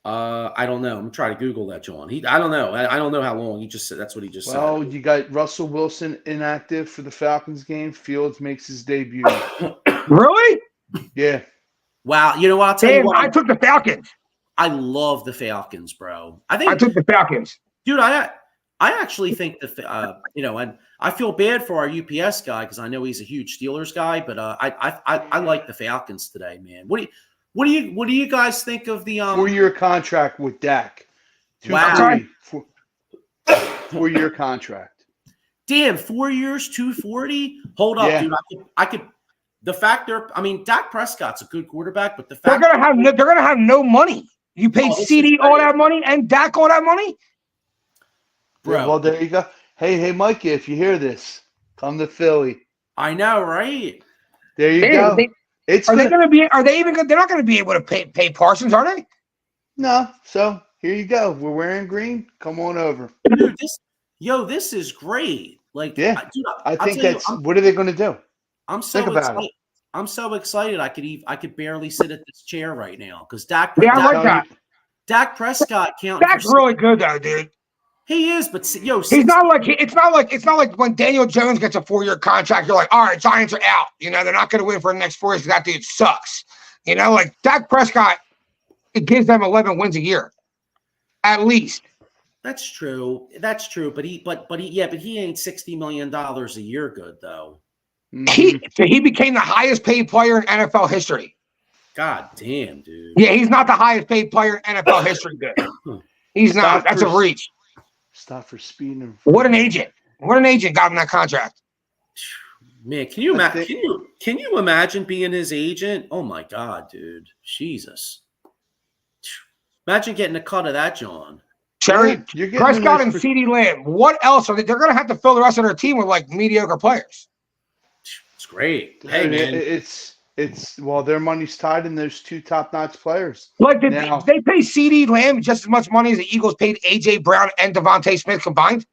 I don't know. I'm trying to Google that, John. I don't know. I don't know how long. He just said that's what he just said. Well, you got Russell Wilson inactive for the Falcons game. Fields makes his debut. Really? Yeah. Wow. You know what? I'll tell you what. I took the Falcons. I love the Falcons, bro. I took the Falcons. Dude, I actually think and I feel bad for our UPS guy because I know he's a huge Steelers guy, but I like the Falcons today, man. What do you guys think of the 4-year contract with Dak? Wow. 4-year contract. Damn, 4 years, 240. Hold up, dude. I could. The fact Dak Prescott's a good quarterback, but the fact they're gonna have no money. You paid CD all that money and Dak all that money, bro. Well, there you go. Hey, Mikey, if you hear this, come to Philly. I know, right? There you go. They're not going to be able to pay Parsons, are they? No. So here you go. We're wearing green. Come on over. Dude, this is great. Like, Yeah, dude, I I'll think tell you, that's what are they going to do? I'm Think so about excited. I'm so excited. I could barely sit at this chair right now because Yeah, I like that. Dak Prescott counting Dak's for really good though, dude. he is, but yo, He's not like it's not like when Daniel Jones gets a 4-year contract, you're like, all right, Giants are out. You know, they're not going to win for the next 4 years because that dude sucks. You know, like Dak Prescott, it gives them 11 wins a year, at least. That's true. That's true. But he ain't $60 million a year good though. He became the highest paid player in NFL history. God damn, dude. Yeah, he's not the highest paid player in NFL history. Good. He's not. That's a reach. Stop for speeding. What an agent! What an agent got him that contract. Man, can you imagine? Can you imagine being his agent? Oh my God, dude, Jesus! Imagine getting a cut of that, John. Cherry, you're getting Prescott and CeeDee Lamb. What else are they? They're going to have to fill the rest of their team with like mediocre players. It's great. Hey, man. It's their money's tied in those two top-notch players. Like they pay CeeDee Lamb just as much money as the Eagles paid AJ Brown and Devontae Smith combined.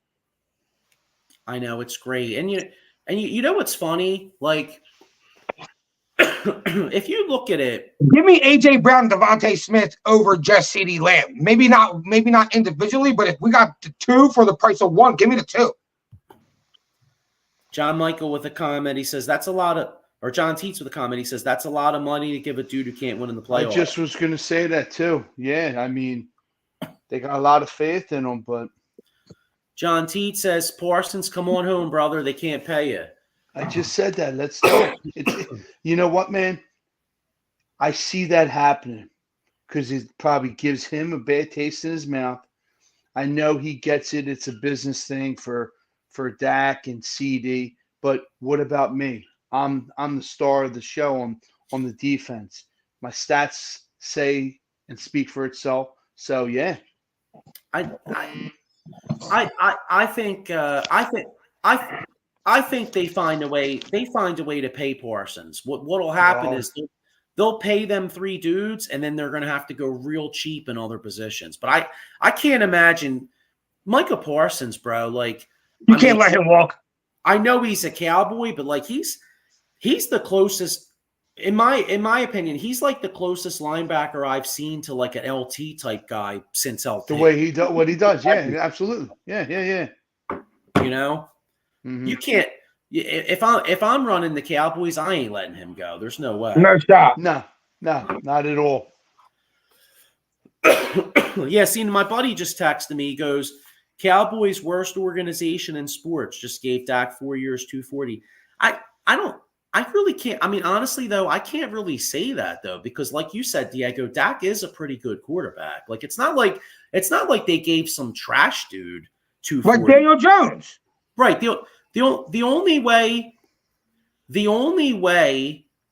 I know, it's great, and you know what's funny? Like, if you look at it, give me AJ Brown and Devontae Smith over just CeeDee Lamb. Maybe not individually, but if we got the two for the price of one, give me the two. John Michael with a comment. He says that's a lot of. Or John Teets with a comment. He says that's a lot of money to give a dude who can't win in the playoffs. I just was going to say that too. Yeah, I mean, they got a lot of faith in him, but John Teets says, Parsons, come on home, brother. They can't pay you. I just said that. Let's do it. You know what, man? I see that happening because it probably gives him a bad taste in his mouth. I know he gets it. It's a business thing for Dak and CD. But what about me? I'm the star of the show on the defense. My stats say and speak for itself. So yeah, I think they find a way. They find a way to pay Parsons. What'll happen is they'll pay them 3 dudes, and then they're going to have to go real cheap in other positions. But I can't imagine Micah Parsons, bro. Like you can't let him walk. I know he's a Cowboy, but like he's the closest, in my opinion, he's like the closest linebacker I've seen to like an LT type guy since LT. The way he does what he does, yeah, absolutely, yeah. You know, you can't. If I'm running the Cowboys, I ain't letting him go. There's no way. No shot. No, not at all. Yeah, see, my buddy just texted me. He goes, Cowboys worst organization in sports. Just gave Dak 4 years, $240. I really can't. I mean, honestly, though, I can't really say that, though, because like you said, Diego, Dak is a pretty good quarterback. Like, it's not like they gave some trash dude $240. Like Daniel Jones. Right. The only way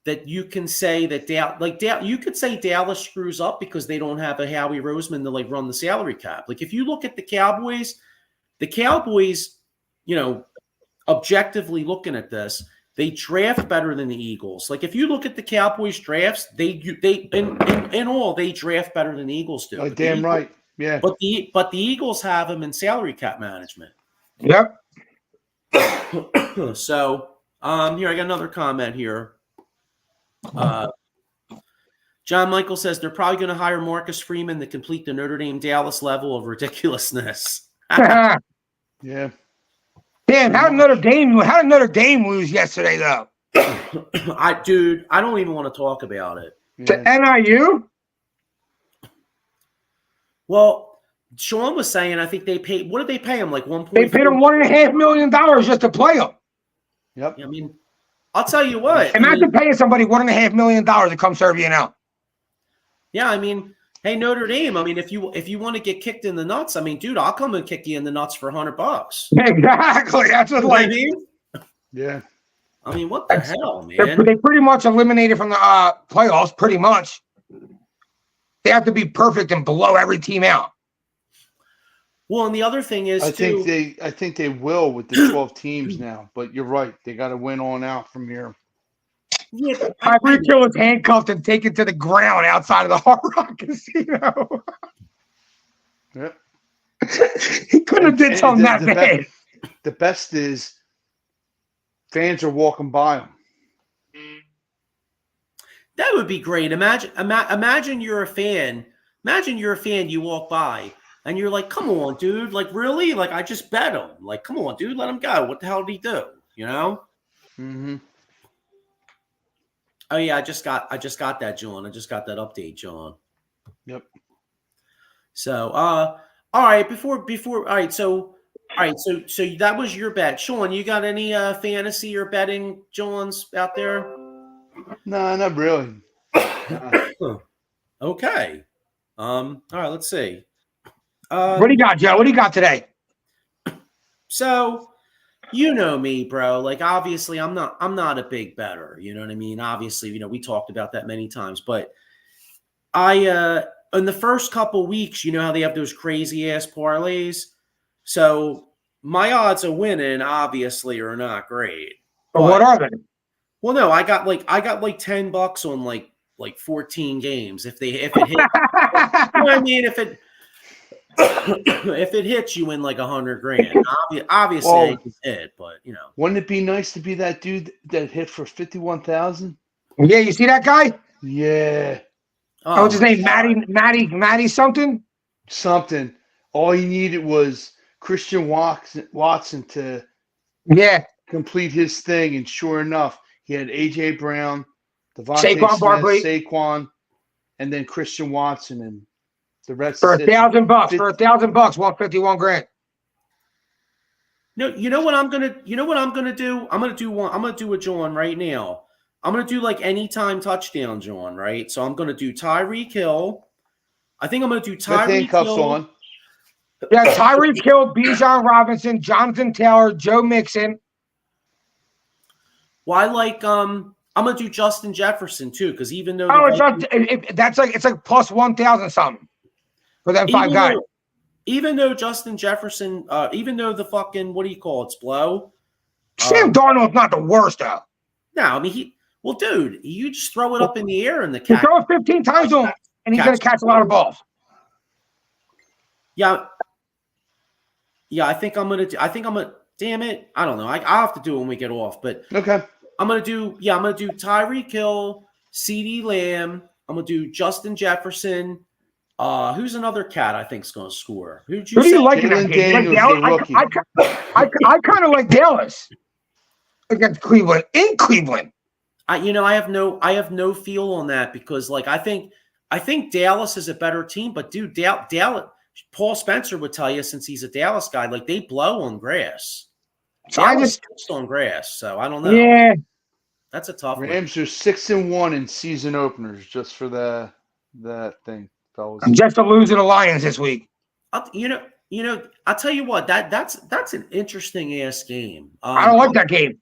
that you can say that you could say Dallas screws up because they don't have a Howie Roseman to like run the salary cap. Like if you look at the Cowboys, you know, objectively looking at this, they draft better than the Eagles. Like if you look at the Cowboys drafts, they in all they draft better than the Eagles do. Damn right, yeah. But the Eagles have them in salary cap management. Yep. So here I got another comment here. John Michael says they're probably going to hire Marcus Freeman to complete the Notre Dame Dallas level of ridiculousness. Yeah. Damn, how did Notre Dame lose yesterday though? I don't even want to talk about it. To NIU? Well, Sean was saying I think they paid. What did they pay him? Like 1.4? They paid him $1.5 million just to play him. Yep. I mean, I'll tell you what. Imagine paying somebody $1.5 million to come serve you now. Yeah, I mean, hey, Notre Dame. I mean, if you want to get kicked in the nuts, I mean, dude, I'll come and kick you in the nuts for $100. Exactly. That's what I mean. Yeah. I mean, what the hell, man? They pretty much eliminated from the playoffs. Pretty much. They have to be perfect and blow every team out. Well, and the other thing is, I think they will with the 12 teams now. But you're right; they got to win on out from here. Yeah, Tyreek Hill was handcuffed and taken to the ground outside of the Hard Rock Casino. Yep. He couldn't have did something that bad. The best is fans are walking by him. That would be great. Imagine you're a fan. Imagine you're a fan. You walk by and you're like, "Come on, dude! Like, really? Like, I just bet him. Like, come on, dude, let him go. What the hell did he do? You know?" Mm-hmm. Oh yeah, I just got that, John. I just got that update, John. Yep. So, all right. All right. So that was your bet, Sean. You got any fantasy or betting, Johns, out there? No, not really. Okay. All right. Let's see. What do you got, Joe? What do you got today? So, you know me, bro. Like, obviously, I'm not a big bettor. You know what I mean? Obviously, we talked about that many times. But I, in the first couple weeks, you know how they have those crazy ass parlays. So my odds of winning, obviously, are not great. But what are they? Well, no, I got like $10 on like 14 games. If it hit, you know what I mean? If it hits, you win like $100,000. Obviously, Well, I just hit, but wouldn't it be nice to be that dude that hit for 51,000? Yeah, you see that guy? Yeah. Oh, what's his name? Matty something? Something. All he needed was Christian Watson to complete his thing, and sure enough, he had A.J. Brown, Devontae Saquon Smith, Barkley. Saquon, and then Christian Watson, and the rest For is history. $1,000. For $1,000, $151,000. No, you know what I'm gonna do? I'm gonna do a John right now. I'm gonna do like anytime touchdown, John, right? So I'm gonna do Tyreek Hill. I think I'm gonna do With Tyreek handcuffs Hill. on. Yeah, Tyreek Hill, Bijan Robinson, Jonathan Taylor, Joe Mixon. Well, I like I'm gonna do Justin Jefferson too, because even though it's like plus 1,000 something for them five guys. Even though Justin Jefferson, even though the fucking what do you call it's blow? Sam Darnold's not the worst though. No, I mean dude, you just throw it up in the air and the You cat. throw it 15 times to him, and he's gonna catch a lot of balls. Yeah, I think I'm gonna. Damn it, I don't know. I'll have to do it when we get off. But Okay. I'm gonna do Tyreek Hill, CeeDee Lamb. I'm gonna do Justin Jefferson. Who's another cat I think's gonna score? Who do you like in that game? I kind of like Dallas against Cleveland in Cleveland. I have no feel on that because like I think Dallas is a better team, but dude, Dallas. Paul Spencer would tell you, since he's a Dallas guy, like they blow on grass. So Dallas on grass, so I don't know. Yeah, that's a tough one. Rams are 6-1 in season openers, just for that thing, fellas. Just to lose to the Lions this week. I'll tell you what, that's an interesting ass game. I don't like that game.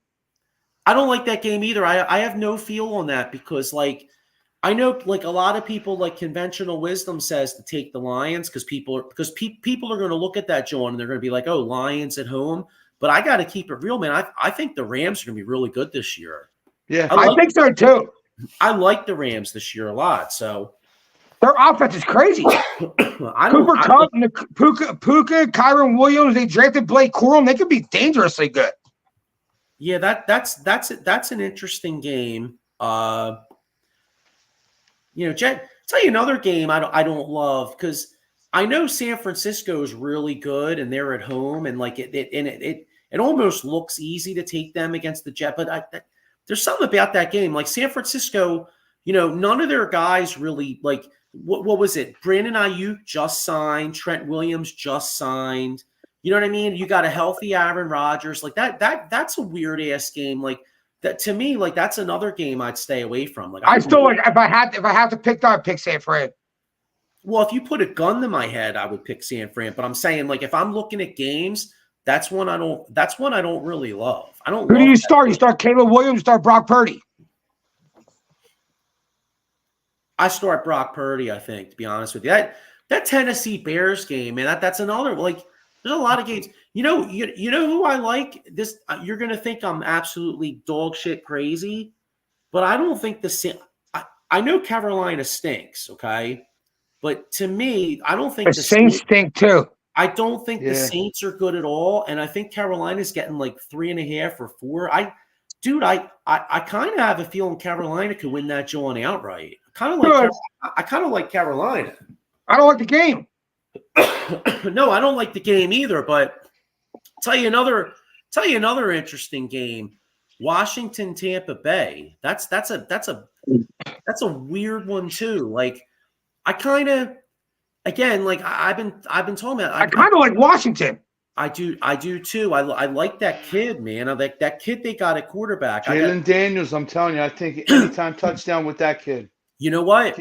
I don't like that game either. I have no feel on that because like. I know, like a lot of people, like conventional wisdom says to take the Lions because people are going to look at that, John, and they're going to be like, "Oh, Lions at home." But I got to keep it real, man. I think the Rams are going to be really good this year. Yeah, I think so too. I like the Rams this year a lot. So their offense is crazy. Cooper Kupp, Puka, Kyron Williams. They drafted Blake Corum. They could be dangerously good. Yeah, that's an interesting game. Tell you another game I don't love because I know San Francisco is really good and they're at home and like it almost looks easy to take them against the Jets, but there's something about that game. Like San Francisco, none of their guys really like what was it? Brandon Ayuk just signed, Trent Williams just signed. You know what I mean? You got a healthy Aaron Rodgers. Like that's a weird ass game. Like that to me, like that's another game I'd stay away from. Like I still like if I have to pick, I'd pick San Fran. Well, if you put a gun to my head, I would pick San Fran. But I'm saying, like, if I'm looking at games, that's one I don't really love. I don't. Who do you start? You start Caleb Williams. Start Brock Purdy. I start Brock Purdy. I think, to be honest with you, that Tennessee Bears game, man. That's another like. There's a lot of games. You know who I like? This you're gonna think I'm absolutely dog shit crazy, but I don't think I know Carolina stinks, okay, but to me, I don't think the Saints stink too. I don't think the Saints are good at all, and I think Carolina's getting like 3.5 or 4. dude, I kind of have a feeling Carolina could win that John outright. Good. I kind of like Carolina. I don't like the game. No, I don't like the game either. But tell you another interesting game. Washington, Tampa Bay. That's a weird one too. Like I kind of, again, like I've been told that I kind of like Washington. I do too. I like that kid, man. I like that kid they got at quarterback. Jalen Daniels, I'm telling you, I think anytime touchdown with that kid. You know what?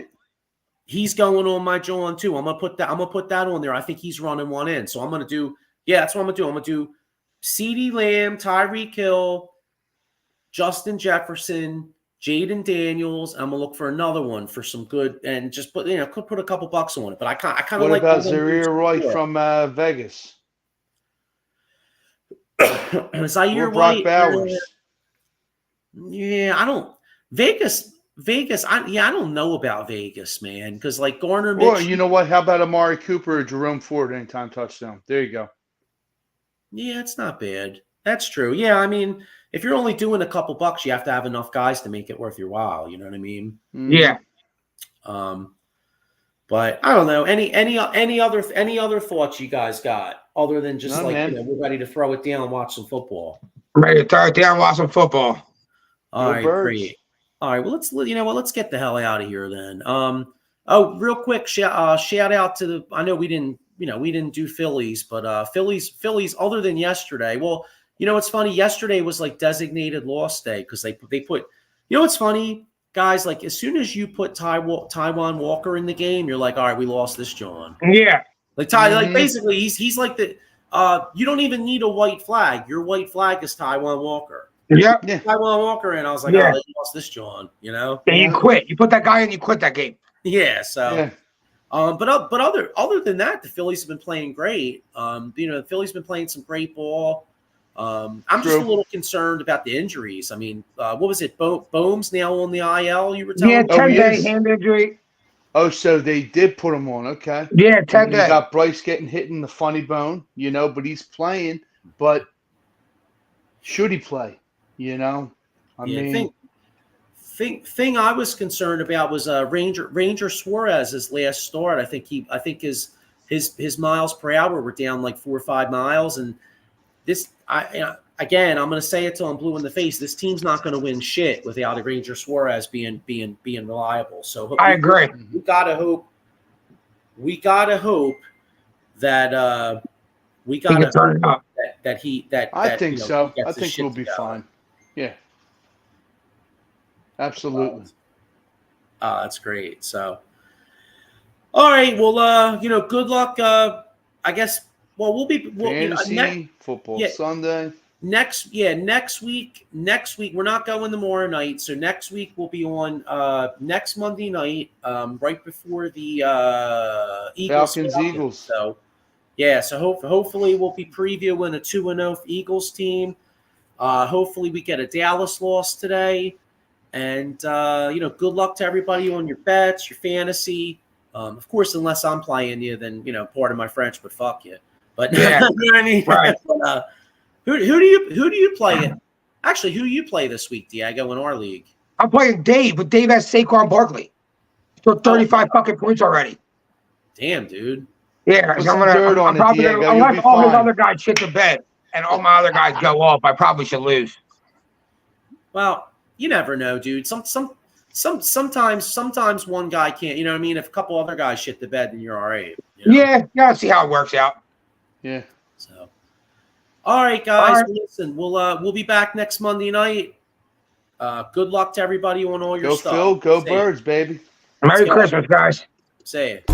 He's going on my John too. I'm gonna put that on there. I think he's running one in. So I'm gonna do, that's what I'm gonna do. I'm gonna do CeeDee Lamb, Tyreek Hill, Justin Jefferson, Jaden Daniels. I'm gonna look for another one for some good, and just put put a couple bucks on it. But I kind of like. What about Zaire White from Vegas? Zaire White. Bowers. Yeah, I don't. Vegas. I don't know about Vegas, man, because like Garner Mitchell. Well, you know what? How about Amari Cooper or Jerome Ford anytime touchdown? There you go. Yeah, it's not bad. That's true. Yeah, I mean, if you're only doing a couple bucks, you have to have enough guys to make it worth your while. You know what I mean? Yeah. But I don't know. Any other thoughts you guys got other than just we're ready to throw it down and watch some football? I'm ready to throw it down and watch some football. All right, great. All right, well, let's get the hell out of here then. Oh, real quick, shout out to the. I know we didn't do Phillies, but Phillies. Other than yesterday, well, it's funny. Yesterday was like designated loss day because they put. What's funny, guys? Like as soon as you put Taiwan Walker in the game, you're like, all right, we lost this, John. Yeah. Like like basically, he's like the. You don't even need a white flag. Your white flag is Taiwan Walker. Yep. Yeah. Taiwan Walker in. I was like, oh, they lost this, John. Yeah, you quit. You put that guy in, you quit that game. Yeah. So, but other than that, the Phillies have been playing great. The Phillies have been playing some great ball. I'm just a little concerned about the injuries. I mean, what was it? Bohm's now on the IL. You were telling me? 10-day hand injury. Oh, so they did put him on. Okay. Yeah, 10 days. You got Bryce getting hit in the funny bone, but he's playing. But should he play? I mean, thing I was concerned about was Ranger Suarez's last start. I think his miles per hour were down like 4 or 5 miles, and this again, I'm going to say it till I'm blue in the face. This team's not going to win shit without a Ranger Suarez being reliable. So I agree. We gotta hope that I think so. I think we'll be fine. Yeah. Absolutely. That's great. So, all right. Well, good luck. I guess. Well, we'll be fantasy football Sunday. Next week we're not going tomorrow night. So next week we'll be on next Monday night, right before the Falcons. So hopefully we'll be previewing a 2-0 Eagles team. Hopefully we get a Dallas loss today, and good luck to everybody on your bets, your fantasy. Of course, unless I'm playing you, then pardon my French, but fuck you. But yeah, you know what I mean? Right. But, who do you play? Actually, who do you play this week, Diego, in our league? I'm playing Dave, but Dave has Saquon Barkley. He's got 35 fucking points already. Damn, dude. Yeah, I'm probably gonna, unless all his other guys shit the bed and all my other guys go off, I probably should lose. Well, you never know, dude. Sometimes one guy can't. You know what I mean? If a couple other guys shit the bed, then you're all right. Yeah, gotta see how it works out. Yeah. So, all right, guys. All right. Listen, we'll be back next Monday night. Good luck to everybody on all your stuff. Go Phil, go Birds, baby. Merry Christmas, guys. Say it.